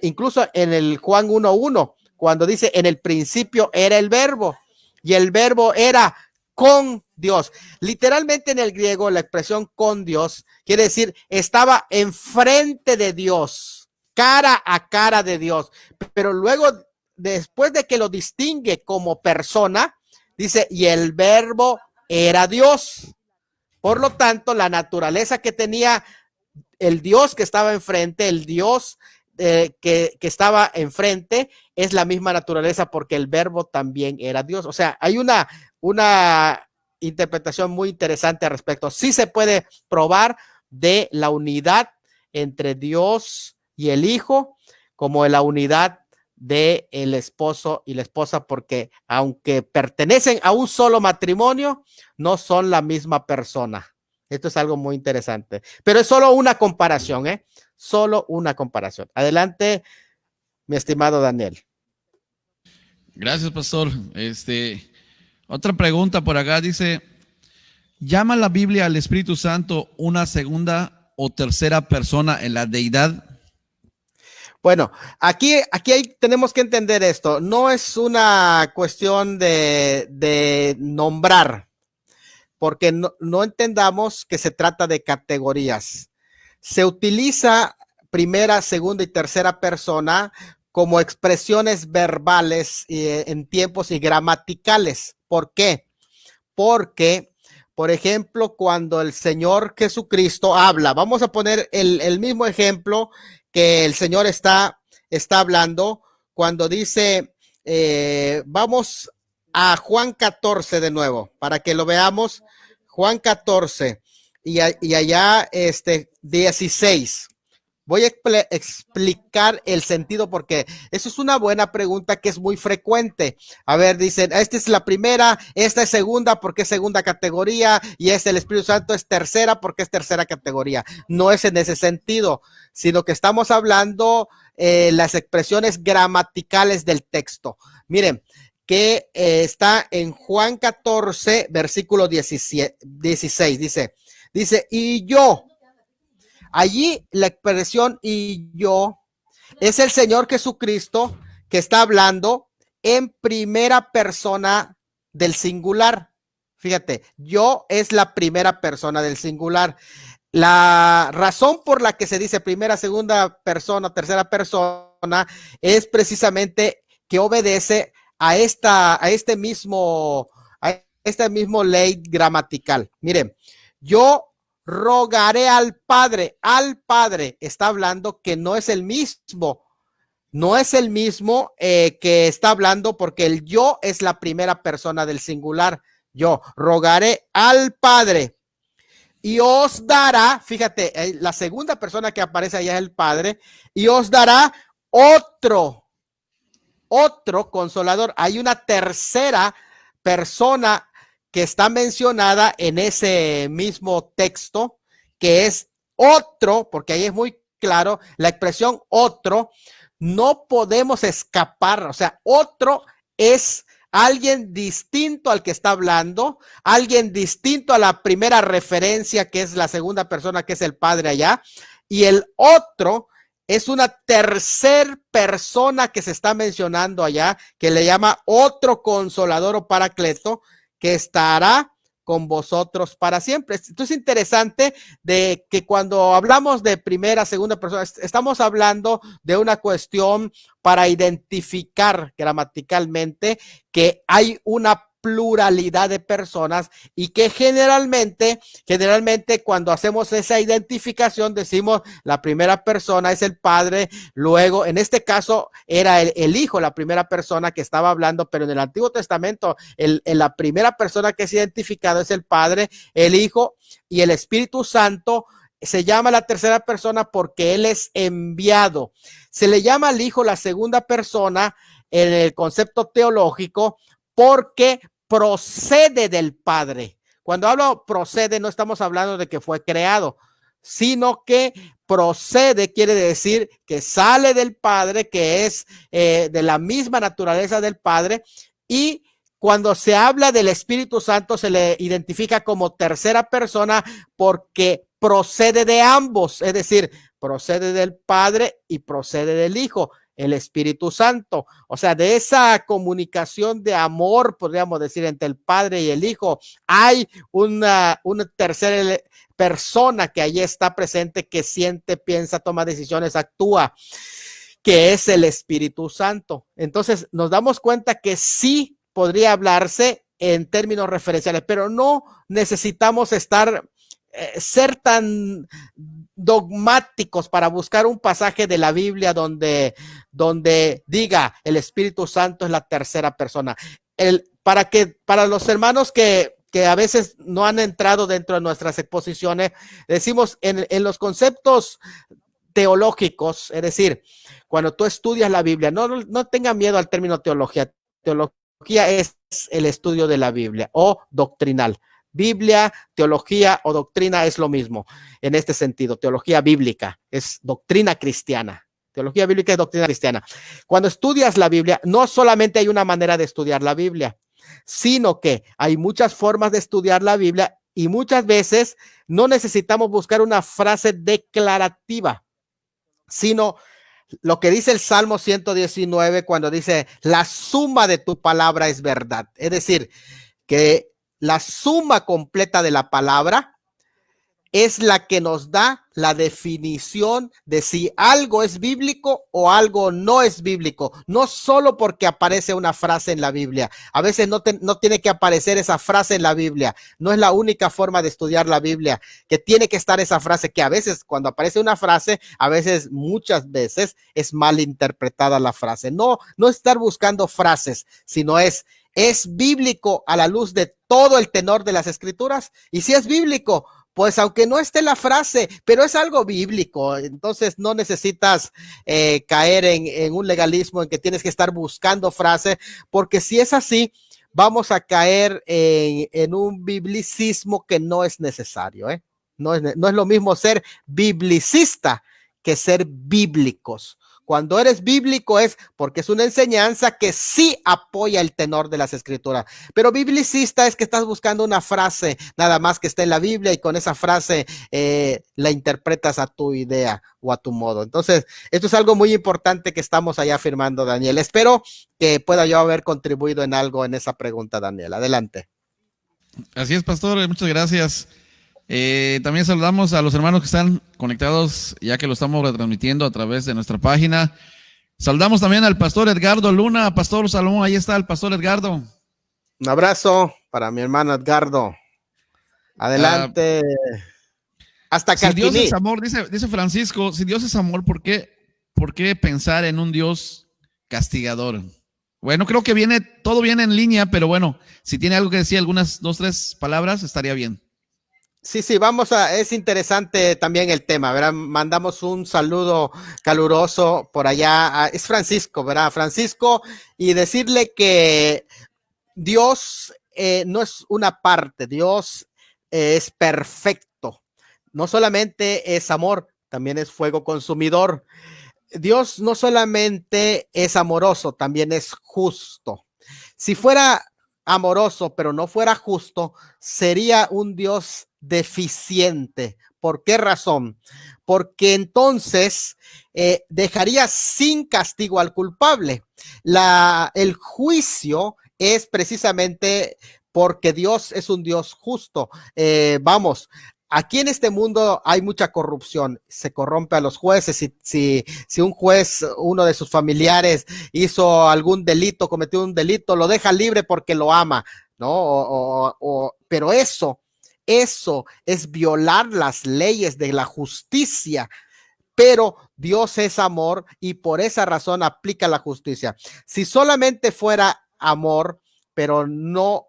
Incluso en el Juan 1:1, cuando dice, en el principio era el verbo, y el verbo era con Dios. Literalmente en el griego, la expresión con Dios quiere decir, estaba enfrente de Dios, cara a cara de Dios, pero luego, después de que lo distingue como persona, dice, y el verbo era Dios. Por lo tanto, la naturaleza que tenía el Dios que estaba enfrente, el Dios que estaba enfrente, es la misma naturaleza porque el verbo también era Dios. O sea, hay una interpretación muy interesante al respecto. Sí se puede probar de la unidad entre Dios y el Hijo, como de la unidad de el esposo y la esposa, porque aunque pertenecen a un solo matrimonio, no son la misma persona. Esto es algo muy interesante, pero es solo una comparación, solo una comparación. Adelante, mi estimado Daniel. Gracias, pastor. Otra pregunta por acá dice, ¿llama la Biblia al Espíritu Santo una segunda o tercera persona en la deidad? Bueno, aquí tenemos que entender esto. No es una cuestión de nombrar, porque no entendamos que se trata de categorías. Se utiliza primera, segunda y tercera persona como expresiones verbales en tiempos y gramaticales. ¿Por qué? Porque, por ejemplo, cuando el Señor Jesucristo habla, vamos a poner el mismo ejemplo que el Señor está hablando cuando dice, vamos a Juan 14 de nuevo, para que lo veamos. Juan 14 y allá 16. Voy a explicar el sentido porque eso es una buena pregunta que es muy frecuente. A ver, dicen, esta es la primera, esta es segunda porque es segunda categoría y el Espíritu Santo es tercera porque es tercera categoría. No es en ese sentido, sino que estamos hablando las expresiones gramaticales del texto. Miren, que está en Juan 14, versículo 16, dice, y yo. Allí la expresión y yo es el Señor Jesucristo que está hablando en primera persona del singular. Fíjate, yo es la primera persona del singular. La razón por la que se dice primera, segunda persona, tercera persona es precisamente que obedece a esta mismo ley gramatical. Miren, yo rogaré al Padre está hablando que no es el mismo. No es el mismo que está hablando porque el yo es la primera persona del singular. Yo rogaré al Padre y os dará, fíjate, la segunda persona que aparece allá es el Padre, y os dará otro consolador. Hay una tercera persona que está mencionada en ese mismo texto, que es otro, porque ahí es muy claro, la expresión otro, no podemos escapar, o sea, otro es alguien distinto al que está hablando, alguien distinto a la primera referencia, que es la segunda persona, que es el Padre allá, y el otro es una tercer persona que se está mencionando allá, que le llama otro consolador o paracleto, que estará con vosotros para siempre. Esto es interesante de que cuando hablamos de primera, segunda persona, estamos hablando de una cuestión para identificar gramaticalmente que hay una pluralidad de personas y que generalmente cuando hacemos esa identificación decimos la primera persona es el Padre, luego en este caso era el Hijo la primera persona que estaba hablando, pero en el Antiguo Testamento la primera persona que es identificada es el Padre, el Hijo y el Espíritu Santo. Se llama la tercera persona porque Él es enviado. Se le llama al Hijo la segunda persona en el concepto teológico porque procede del Padre. Cuando hablo procede, no estamos hablando de que fue creado, sino que procede quiere decir que sale del Padre, que es de la misma naturaleza del Padre, y cuando se habla del Espíritu Santo se le identifica como tercera persona porque procede de ambos, es decir, procede del Padre y procede del Hijo, el Espíritu Santo. O sea, de esa comunicación de amor, podríamos decir, entre el Padre y el Hijo, hay una tercera persona que allí está presente, que siente, piensa, toma decisiones, actúa, que es el Espíritu Santo. Entonces, nos damos cuenta que sí podría hablarse en términos referenciales, pero no necesitamos ser tan dogmáticos para buscar un pasaje de la Biblia donde diga el Espíritu Santo es la tercera persona. Para los hermanos que a veces no han entrado dentro de nuestras exposiciones, decimos en los conceptos teológicos, es decir, cuando tú estudias la Biblia, no tengan miedo al término teología. Teología es el estudio de la Biblia o doctrinal. Biblia, teología o doctrina es lo mismo en este sentido. Teología bíblica es doctrina cristiana. Teología bíblica es doctrina cristiana. Cuando estudias la Biblia, no solamente hay una manera de estudiar la Biblia, sino que hay muchas formas de estudiar la Biblia y muchas veces no necesitamos buscar una frase declarativa, sino lo que dice el Salmo 119 cuando dice, la suma de tu palabra es verdad. Es decir, que la suma completa de la palabra es la que nos da la definición de si algo es bíblico o algo no es bíblico. No solo porque aparece una frase en la Biblia. A veces no tiene que aparecer esa frase en la Biblia. No es la única forma de estudiar la Biblia, que tiene que estar esa frase, que a veces cuando aparece una frase, muchas veces es mal interpretada la frase. No estar buscando frases, sino es bíblico a la luz de todo el tenor de las Escrituras. Y si es bíblico, pues aunque no esté la frase, pero es algo bíblico, entonces no necesitas caer en un legalismo en que tienes que estar buscando frase, porque si es así, vamos a caer en un biblicismo que no es necesario. No es lo mismo ser biblicista que ser bíblicos. Cuando eres bíblico es porque es una enseñanza que sí apoya el tenor de las Escrituras. Pero biblicista es que estás buscando una frase nada más que está en la Biblia y con esa frase la interpretas a tu idea o a tu modo. Entonces, esto es algo muy importante que estamos allá afirmando, Daniel. Espero que pueda yo haber contribuido en algo en esa pregunta, Daniel. Adelante. Así es, pastor, muchas gracias. También saludamos a los hermanos que están conectados, ya que lo estamos retransmitiendo a través de nuestra página. Saludamos también al pastor Edgardo Luna, pastor Salomón, ahí está el pastor Edgardo. Un abrazo para mi hermano Edgardo. Adelante. Hasta Si Dios Calquiní. es amor, dice Francisco, si Dios es amor, ¿por qué pensar en un Dios castigador? Bueno, creo que todo viene en línea, pero bueno, si tiene algo que decir, algunas 2, 3 palabras, estaría bien. Sí, es interesante también el tema, ¿verdad? Mandamos un saludo caluroso por allá, es Francisco, ¿verdad? Francisco, y decirle que Dios no es una parte, Dios es perfecto, no solamente es amor, también es fuego consumidor. Dios no solamente es amoroso, también es justo. Si fuera amoroso, pero no fuera justo, sería un Dios deficiente. ¿Por qué razón? Porque entonces dejaría sin castigo al culpable. El juicio es precisamente porque Dios es un Dios justo. Aquí en este mundo hay mucha corrupción, se corrompe a los jueces. Si un juez, uno de sus familiares hizo algún delito, cometió un delito, lo deja libre porque lo ama, ¿no? Pero eso es violar las leyes de la justicia. Pero Dios es amor y por esa razón aplica la justicia. Si solamente fuera amor, pero no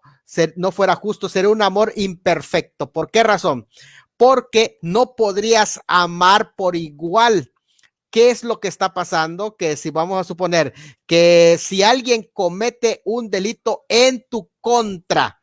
fuera justo, sería un amor imperfecto. ¿Por qué razón? Porque no podrías amar por igual. ¿Qué es lo que está pasando? Que si vamos a suponer que si alguien comete un delito en tu contra,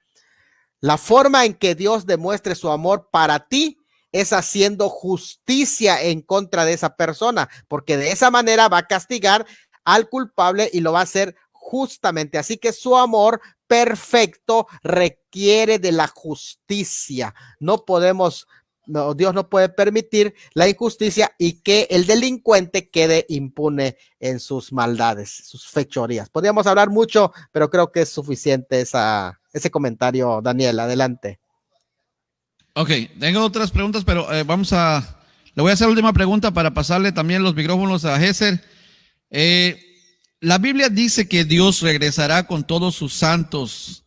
la forma en que Dios demuestre su amor para ti es haciendo justicia en contra de esa persona, porque de esa manera va a castigar al culpable y lo va a hacer justamente. Así que su amor perfecto requiere de la justicia. Dios no puede permitir la injusticia y que el delincuente quede impune en sus maldades, sus fechorías. Podríamos hablar mucho, pero creo que es suficiente ese comentario. Daniel, adelante. Ok, tengo otras preguntas, pero le voy a hacer la última pregunta para pasarle también los micrófonos a Géser. La Biblia dice que Dios regresará con todos sus santos,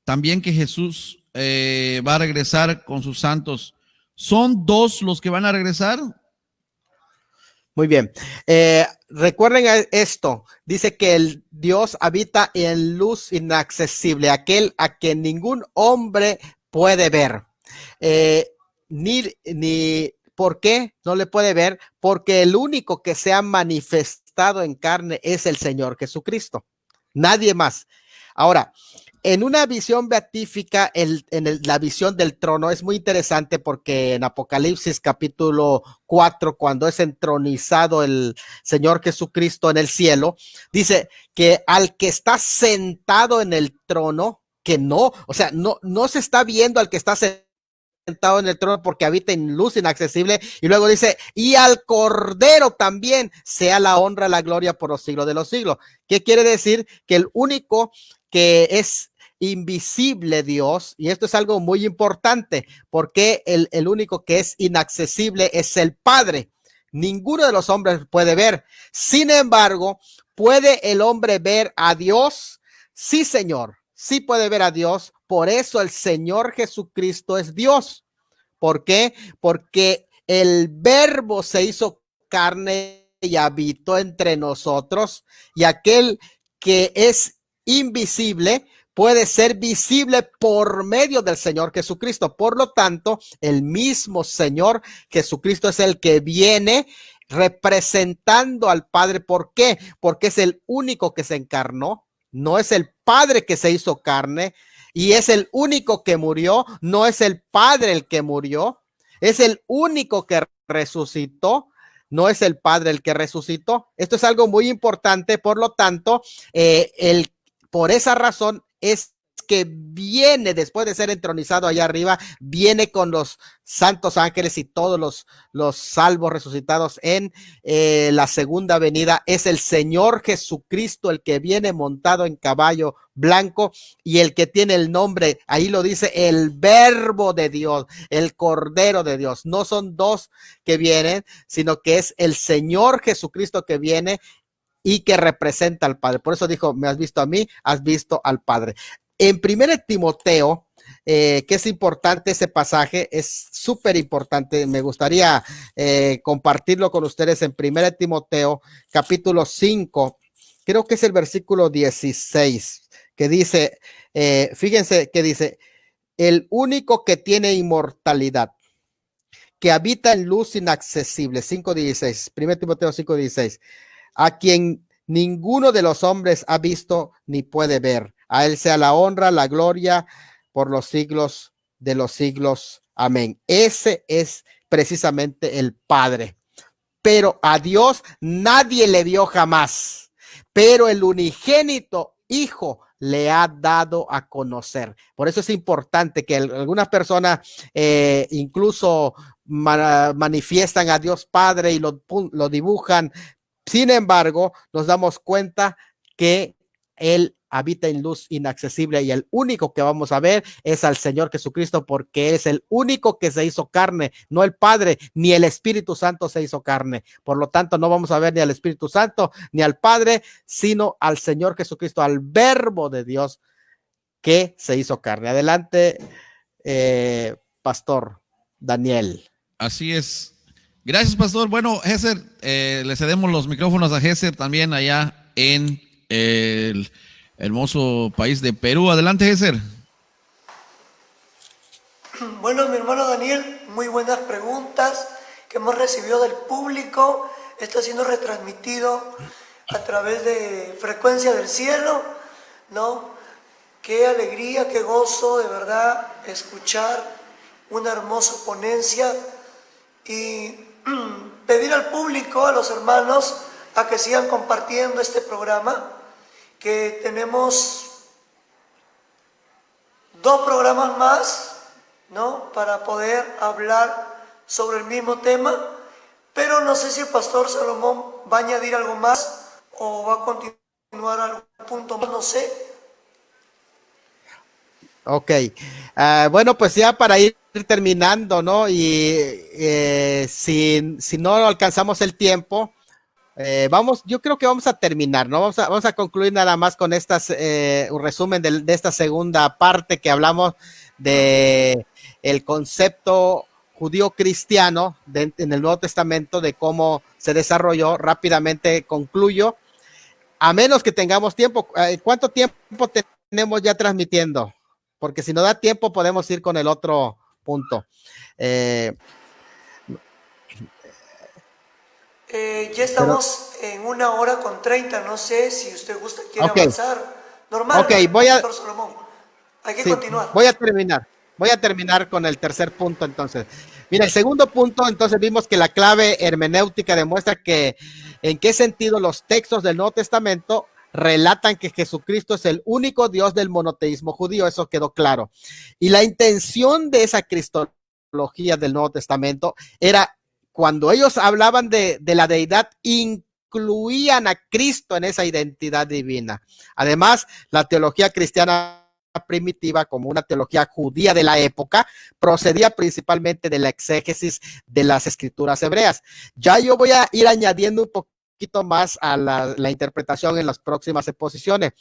también que Jesús va a regresar con sus santos. ¿Son 2 los que van a regresar? Muy bien. Recuerden esto. Dice que el Dios habita en luz inaccesible, aquel a quien ningún hombre puede ver. ¿Por qué no le puede ver? Porque el único que se ha manifestado en carne es el Señor Jesucristo. Nadie más. Ahora, en una visión beatífica, la visión del trono es muy interesante porque en Apocalipsis capítulo 4, cuando es entronizado el Señor Jesucristo en el cielo, dice que al que está sentado en el trono, que no se está viendo al que está sentado en el trono porque habita en luz inaccesible, y luego dice, y al Cordero también sea la honra, la gloria por los siglos de los siglos. ¿Qué quiere decir? Que el único que es invisible Dios, y esto es algo muy importante, porque el único que es inaccesible es el Padre. Ninguno de los hombres puede ver. Sin embargo, ¿puede el hombre ver a Dios? Sí, Señor, sí puede ver a Dios. Por eso el Señor Jesucristo es Dios. ¿Por qué? Porque el Verbo se hizo carne y habitó entre nosotros, y aquel que es invisible puede ser visible por medio del Señor Jesucristo. Por lo tanto, el mismo Señor Jesucristo es el que viene representando al Padre. ¿Por qué? Porque es el único que se encarnó, no es el Padre que se hizo carne, y es el único que murió, no es el Padre el que murió, es el único que resucitó, no es el Padre el que resucitó. Esto es algo muy importante. Por lo tanto, por esa razón es que viene después de ser entronizado allá arriba, viene con los santos ángeles y todos los salvos resucitados en la segunda venida. Es el Señor Jesucristo el que viene montado en caballo blanco y el que tiene el nombre, ahí lo dice, el Verbo de Dios, el Cordero de Dios. No son dos que vienen, sino que es el Señor Jesucristo que viene y que representa al Padre. Por eso dijo, me has visto a mí, has visto al Padre. En 1 Timoteo, que es importante ese pasaje, es súper importante, me gustaría compartirlo con ustedes en 1 Timoteo, capítulo 5, creo que es el versículo 16, que dice, fíjense que dice, el único que tiene inmortalidad, que habita en luz inaccesible, 5:16, 1 Timoteo 5:16, a quien ninguno de los hombres ha visto ni puede ver. A él sea la honra, la gloria por los siglos de los siglos. Amén. Ese es precisamente el Padre. Pero a Dios nadie le vio jamás. Pero el unigénito Hijo le ha dado a conocer. Por eso es importante que algunas personas incluso manifiestan a Dios Padre y lo dibujan. Sin embargo, nos damos cuenta que Él habita en luz inaccesible y el único que vamos a ver es al Señor Jesucristo, porque es el único que se hizo carne, no el Padre, ni el Espíritu Santo se hizo carne. Por lo tanto, no vamos a ver ni al Espíritu Santo, ni al Padre, sino al Señor Jesucristo, al Verbo de Dios que se hizo carne. Adelante, Pastor Daniel. Así es. Gracias, pastor. Bueno, Géser, le cedemos los micrófonos a Géser también allá en el hermoso país de Perú. Adelante, Géser. Bueno, mi hermano Daniel, muy buenas preguntas que hemos recibido del público. Está siendo retransmitido a través de Frecuencia del Cielo, ¿no? Qué alegría, qué gozo, de verdad, escuchar una hermosa ponencia y pedir al público, a los hermanos, a que sigan compartiendo este programa, que tenemos 2 programas más, ¿no?, para poder hablar sobre el mismo tema, pero no sé si el pastor Salomón va a añadir algo más o va a continuar algún punto más, no sé. Ok, bueno, pues ya para ir terminando, ¿no? Y si no alcanzamos el tiempo, yo creo que vamos a terminar, ¿no? Vamos a concluir nada más con un resumen de esta segunda parte que hablamos de el concepto judío cristiano en el Nuevo Testamento, de cómo se desarrolló. Rápidamente concluyo, a menos que tengamos tiempo. ¿Cuánto tiempo tenemos ya transmitiendo? Porque si no da tiempo podemos ir con el otro punto. Ya estamos en 1:30, no sé si usted quiere avanzar. Normal, ok, doctor Salomón. Hay que continuar. Voy a terminar con el tercer punto entonces. Mira, el segundo punto, entonces vimos que la clave hermenéutica demuestra que en qué sentido los textos del Nuevo Testamento relatan que Jesucristo es el único Dios del monoteísmo judío. Eso quedó claro. Y la intención de esa cristología del Nuevo Testamento era, cuando ellos hablaban de la deidad, incluían a Cristo en esa identidad divina. Además, la teología cristiana primitiva, como una teología judía de la época, procedía principalmente de la exégesis de las escrituras hebreas. Ya yo voy a ir añadiendo un poquito más a la interpretación en las próximas exposiciones.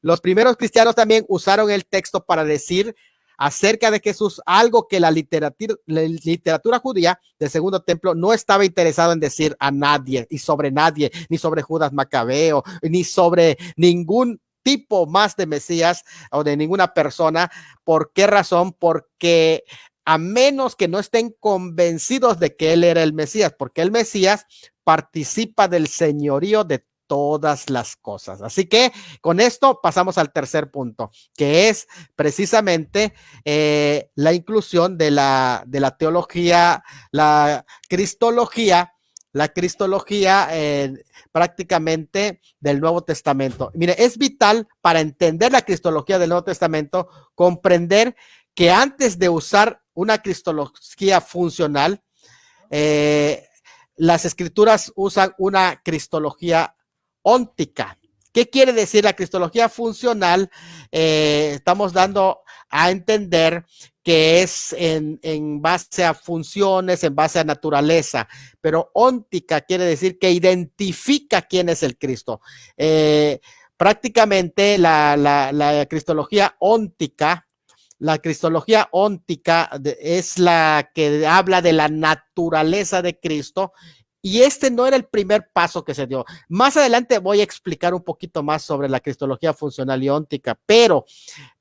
Los primeros cristianos también usaron el texto para decir acerca de Jesús algo que la literatura judía del Segundo Templo no estaba interesado en decir a nadie y sobre nadie, ni sobre Judas Macabeo, ni sobre ningún tipo más de Mesías o de ninguna persona. ¿Por qué razón? Porque a menos que no estén convencidos de que él era el Mesías, porque el Mesías participa del señorío de todas las cosas. Así que con esto pasamos al tercer punto, que es precisamente la inclusión de la teología, la cristología la cristología prácticamente del Nuevo Testamento. Mire, es vital para entender la cristología del Nuevo Testamento comprender que antes de usar una cristología funcional, las escrituras usan una cristología óntica. ¿Qué quiere decir la cristología funcional? Estamos dando a entender que es en base a funciones, en base a naturaleza, pero óntica quiere decir que identifica quién es el Cristo. Prácticamente la cristología óntica, es la que habla de la naturaleza de Cristo, y este no era el primer paso que se dio. Más adelante voy a explicar un poquito más sobre la cristología funcional y óntica, pero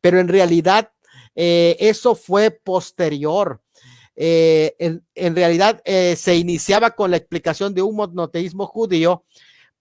en realidad eso fue posterior. En realidad se iniciaba con la explicación de un monoteísmo judío,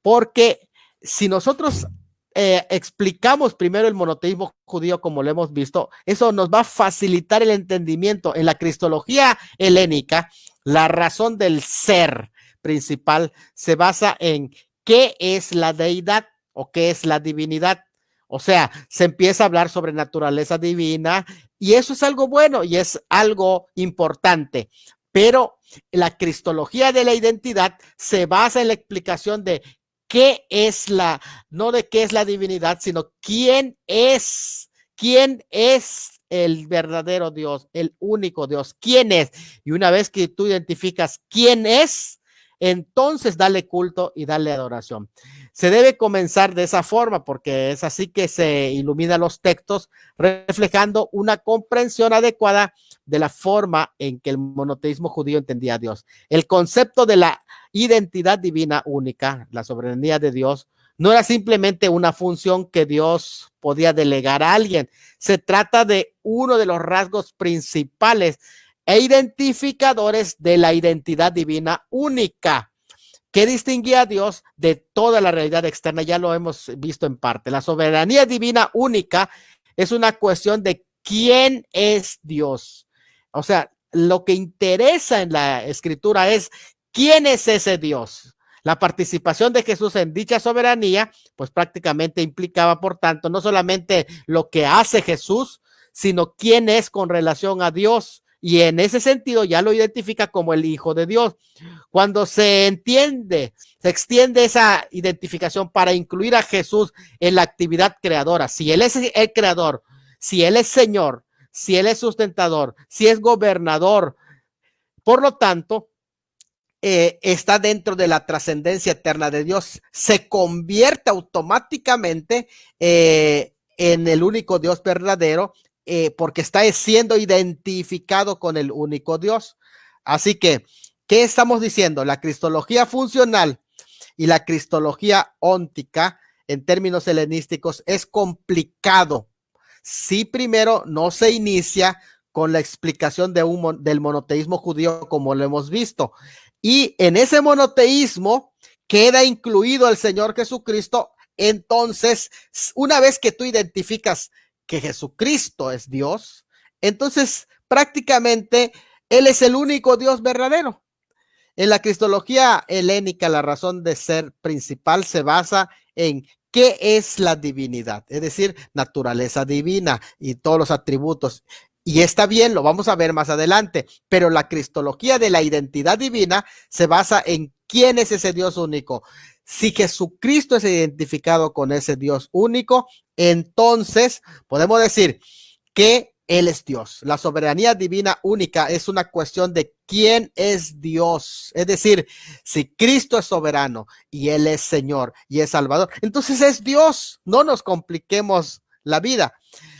porque si nosotros explicamos primero el monoteísmo judío como lo hemos visto, eso nos va a facilitar el entendimiento. En la cristología helénica, la razón del ser principal se basa en qué es la deidad o qué es la divinidad. O sea, se empieza a hablar sobre naturaleza divina, y eso es algo bueno y es algo importante, pero la cristología de la identidad se basa en la explicación de qué es no de qué es la divinidad, sino quién es el verdadero Dios, el único Dios, quién es. Y una vez que tú identificas quién es, entonces dale culto y dale adoración. Se debe comenzar de esa forma, porque es así que se iluminan los textos, reflejando una comprensión adecuada de la forma en que el monoteísmo judío entendía a Dios. El concepto de la identidad divina única, la soberanía de Dios, no era simplemente una función que Dios podía delegar a alguien. Se trata de uno de los rasgos principales e identificadores de la identidad divina única, que distinguía a Dios de toda la realidad externa. Ya lo hemos visto en parte. La soberanía divina única es una cuestión de quién es Dios. O sea, lo que interesa en la escritura es quién es ese Dios. La participación de Jesús en dicha soberanía, pues prácticamente implicaba, por tanto, no solamente lo que hace Jesús, sino quién es con relación a Dios. Y en ese sentido ya lo identifica como el Hijo de Dios. Cuando se extiende esa identificación para incluir a Jesús en la actividad creadora. Si Él es el creador, si Él es Señor, si Él es sustentador, si es gobernador, por lo tanto, está dentro de la trascendencia eterna de Dios, se convierte automáticamente en el único Dios verdadero, porque está siendo identificado con el único Dios. Así que, ¿qué estamos diciendo? La cristología funcional y la cristología óntica, en términos helenísticos, es complicado si primero no se inicia con la explicación del monoteísmo judío como lo hemos visto. Y en ese monoteísmo queda incluido el Señor Jesucristo. Entonces, una vez que tú identificas que Jesucristo es Dios, entonces prácticamente Él es el único Dios verdadero. En la cristología helénica, la razón de ser principal se basa en qué es la divinidad, es decir, naturaleza divina y todos los atributos. Y está bien, lo vamos a ver más adelante, pero la cristología de la identidad divina se basa en quién es ese Dios único. Si Jesucristo es identificado con ese Dios único, entonces podemos decir que Él es Dios. La soberanía divina única es una cuestión de quién es Dios. Es decir, si Cristo es soberano y Él es Señor y es Salvador, entonces es Dios. No nos compliquemos la vida.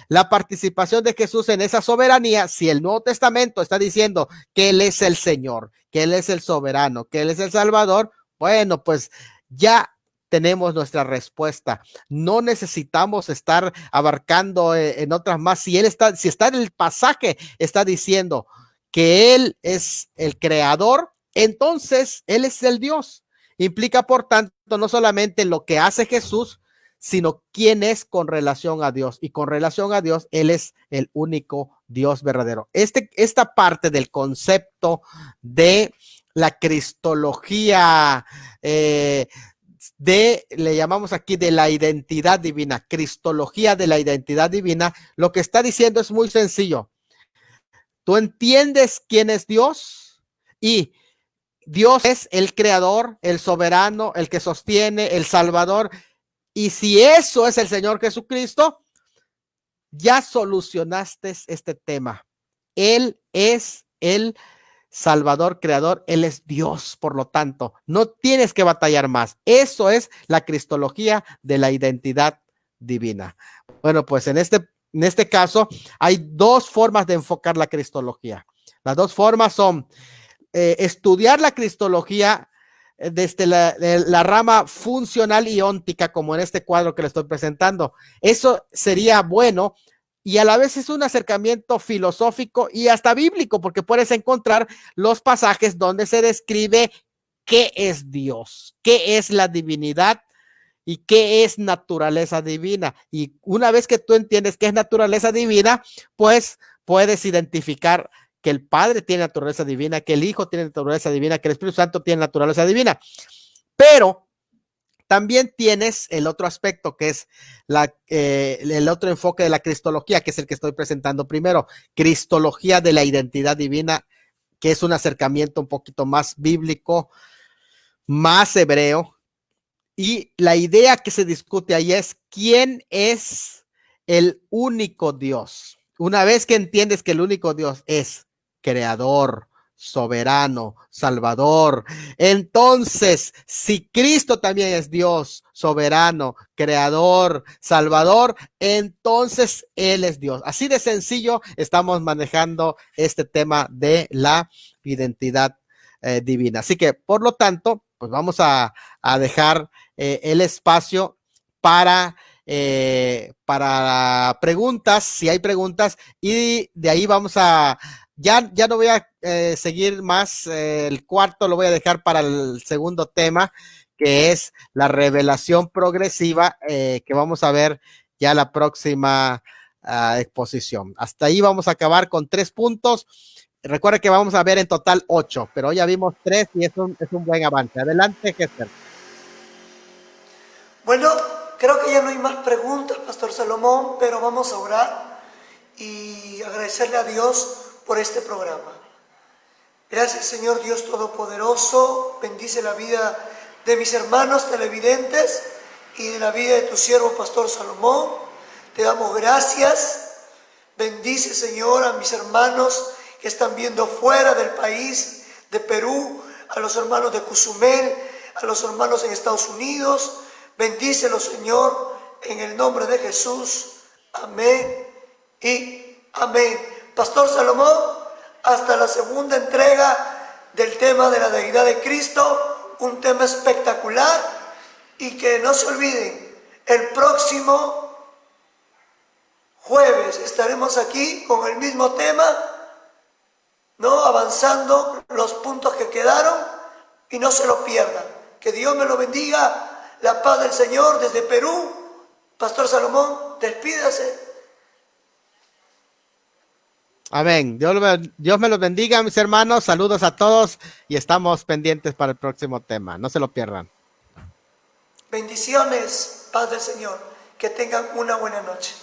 La participación de Jesús en esa soberanía, si el Nuevo Testamento está diciendo que Él es el Señor, que Él es el soberano, que Él es el Salvador, bueno, pues ya tenemos nuestra respuesta. No necesitamos estar abarcando en otras más. Si está en el pasaje, está diciendo que Él es el creador, entonces Él es el Dios. Implica, por tanto, no solamente lo que hace Jesús, sino quién es con relación a Dios. Y con relación a Dios, Él es el único Dios verdadero. Esta parte del concepto de la cristología le llamamos aquí de la identidad divina, cristología de la identidad divina, lo que está diciendo es muy sencillo. Tú entiendes quién es Dios y Dios es el creador, el soberano, el que sostiene, el salvador. Y si eso es el Señor Jesucristo, ya solucionaste este tema. Él es el Salvador, creador, Él es Dios, por lo tanto, no tienes que batallar más. Eso es la cristología de la identidad divina. Bueno, pues en este caso hay dos formas de enfocar la cristología. Las dos formas son estudiar la cristología desde la rama funcional y óntica, como en este cuadro que le estoy presentando. Eso sería bueno y a la vez es un acercamiento filosófico y hasta bíblico, porque puedes encontrar los pasajes donde se describe qué es Dios, qué es la divinidad y qué es naturaleza divina. Y una vez que tú entiendes qué es naturaleza divina, pues puedes identificar que el Padre tiene naturaleza divina, que el Hijo tiene naturaleza divina, que el Espíritu Santo tiene naturaleza divina. Pero también tienes el otro aspecto, que es el otro enfoque de la cristología, que es el que estoy presentando primero, cristología de la identidad divina, que es un acercamiento un poquito más bíblico, más hebreo. Y la idea que se discute ahí es quién es el único Dios. Una vez que entiendes que el único Dios es creador, soberano, salvador, entonces si Cristo también es Dios, soberano, creador, salvador, entonces Él es Dios. Así de sencillo estamos manejando este tema de la identidad divina. Así que, por lo tanto, pues vamos a dejar el espacio para preguntas, si hay preguntas, y de ahí vamos a, ya no voy a seguir más, el cuarto lo voy a dejar para el segundo tema, que es la revelación progresiva, que vamos a ver ya la próxima exposición. Hasta ahí vamos a acabar con 3 puntos. Recuerda que vamos a ver en total 8, pero hoy ya vimos 3 y es un buen avance. Adelante, Hester. Bueno, creo que ya no hay más preguntas, Pastor Salomón, pero vamos a orar y agradecerle a Dios por este programa. Gracias, Señor Dios Todopoderoso. Bendice la vida de mis hermanos televidentes y de la vida de tu siervo, Pastor Salomón. Te damos gracias. Bendice, Señor, a mis hermanos que están viendo fuera del país, de Perú, a los hermanos de Cozumel, a los hermanos en Estados Unidos. Bendícelos, Señor, en el nombre de Jesús. Amén y amén. Pastor Salomón, hasta la segunda entrega del tema de la deidad de Cristo, un tema espectacular, y que no se olviden, el próximo jueves estaremos aquí con el mismo tema, ¿no? Avanzando los puntos que quedaron, y no se lo pierdan. Que Dios me lo bendiga. La paz del Señor desde Perú. Pastor Salomón, despídase. Amén. Dios me los bendiga, mis hermanos. Saludos a todos y estamos pendientes para el próximo tema. No se lo pierdan. Bendiciones, paz del Señor. Que tengan una buena noche.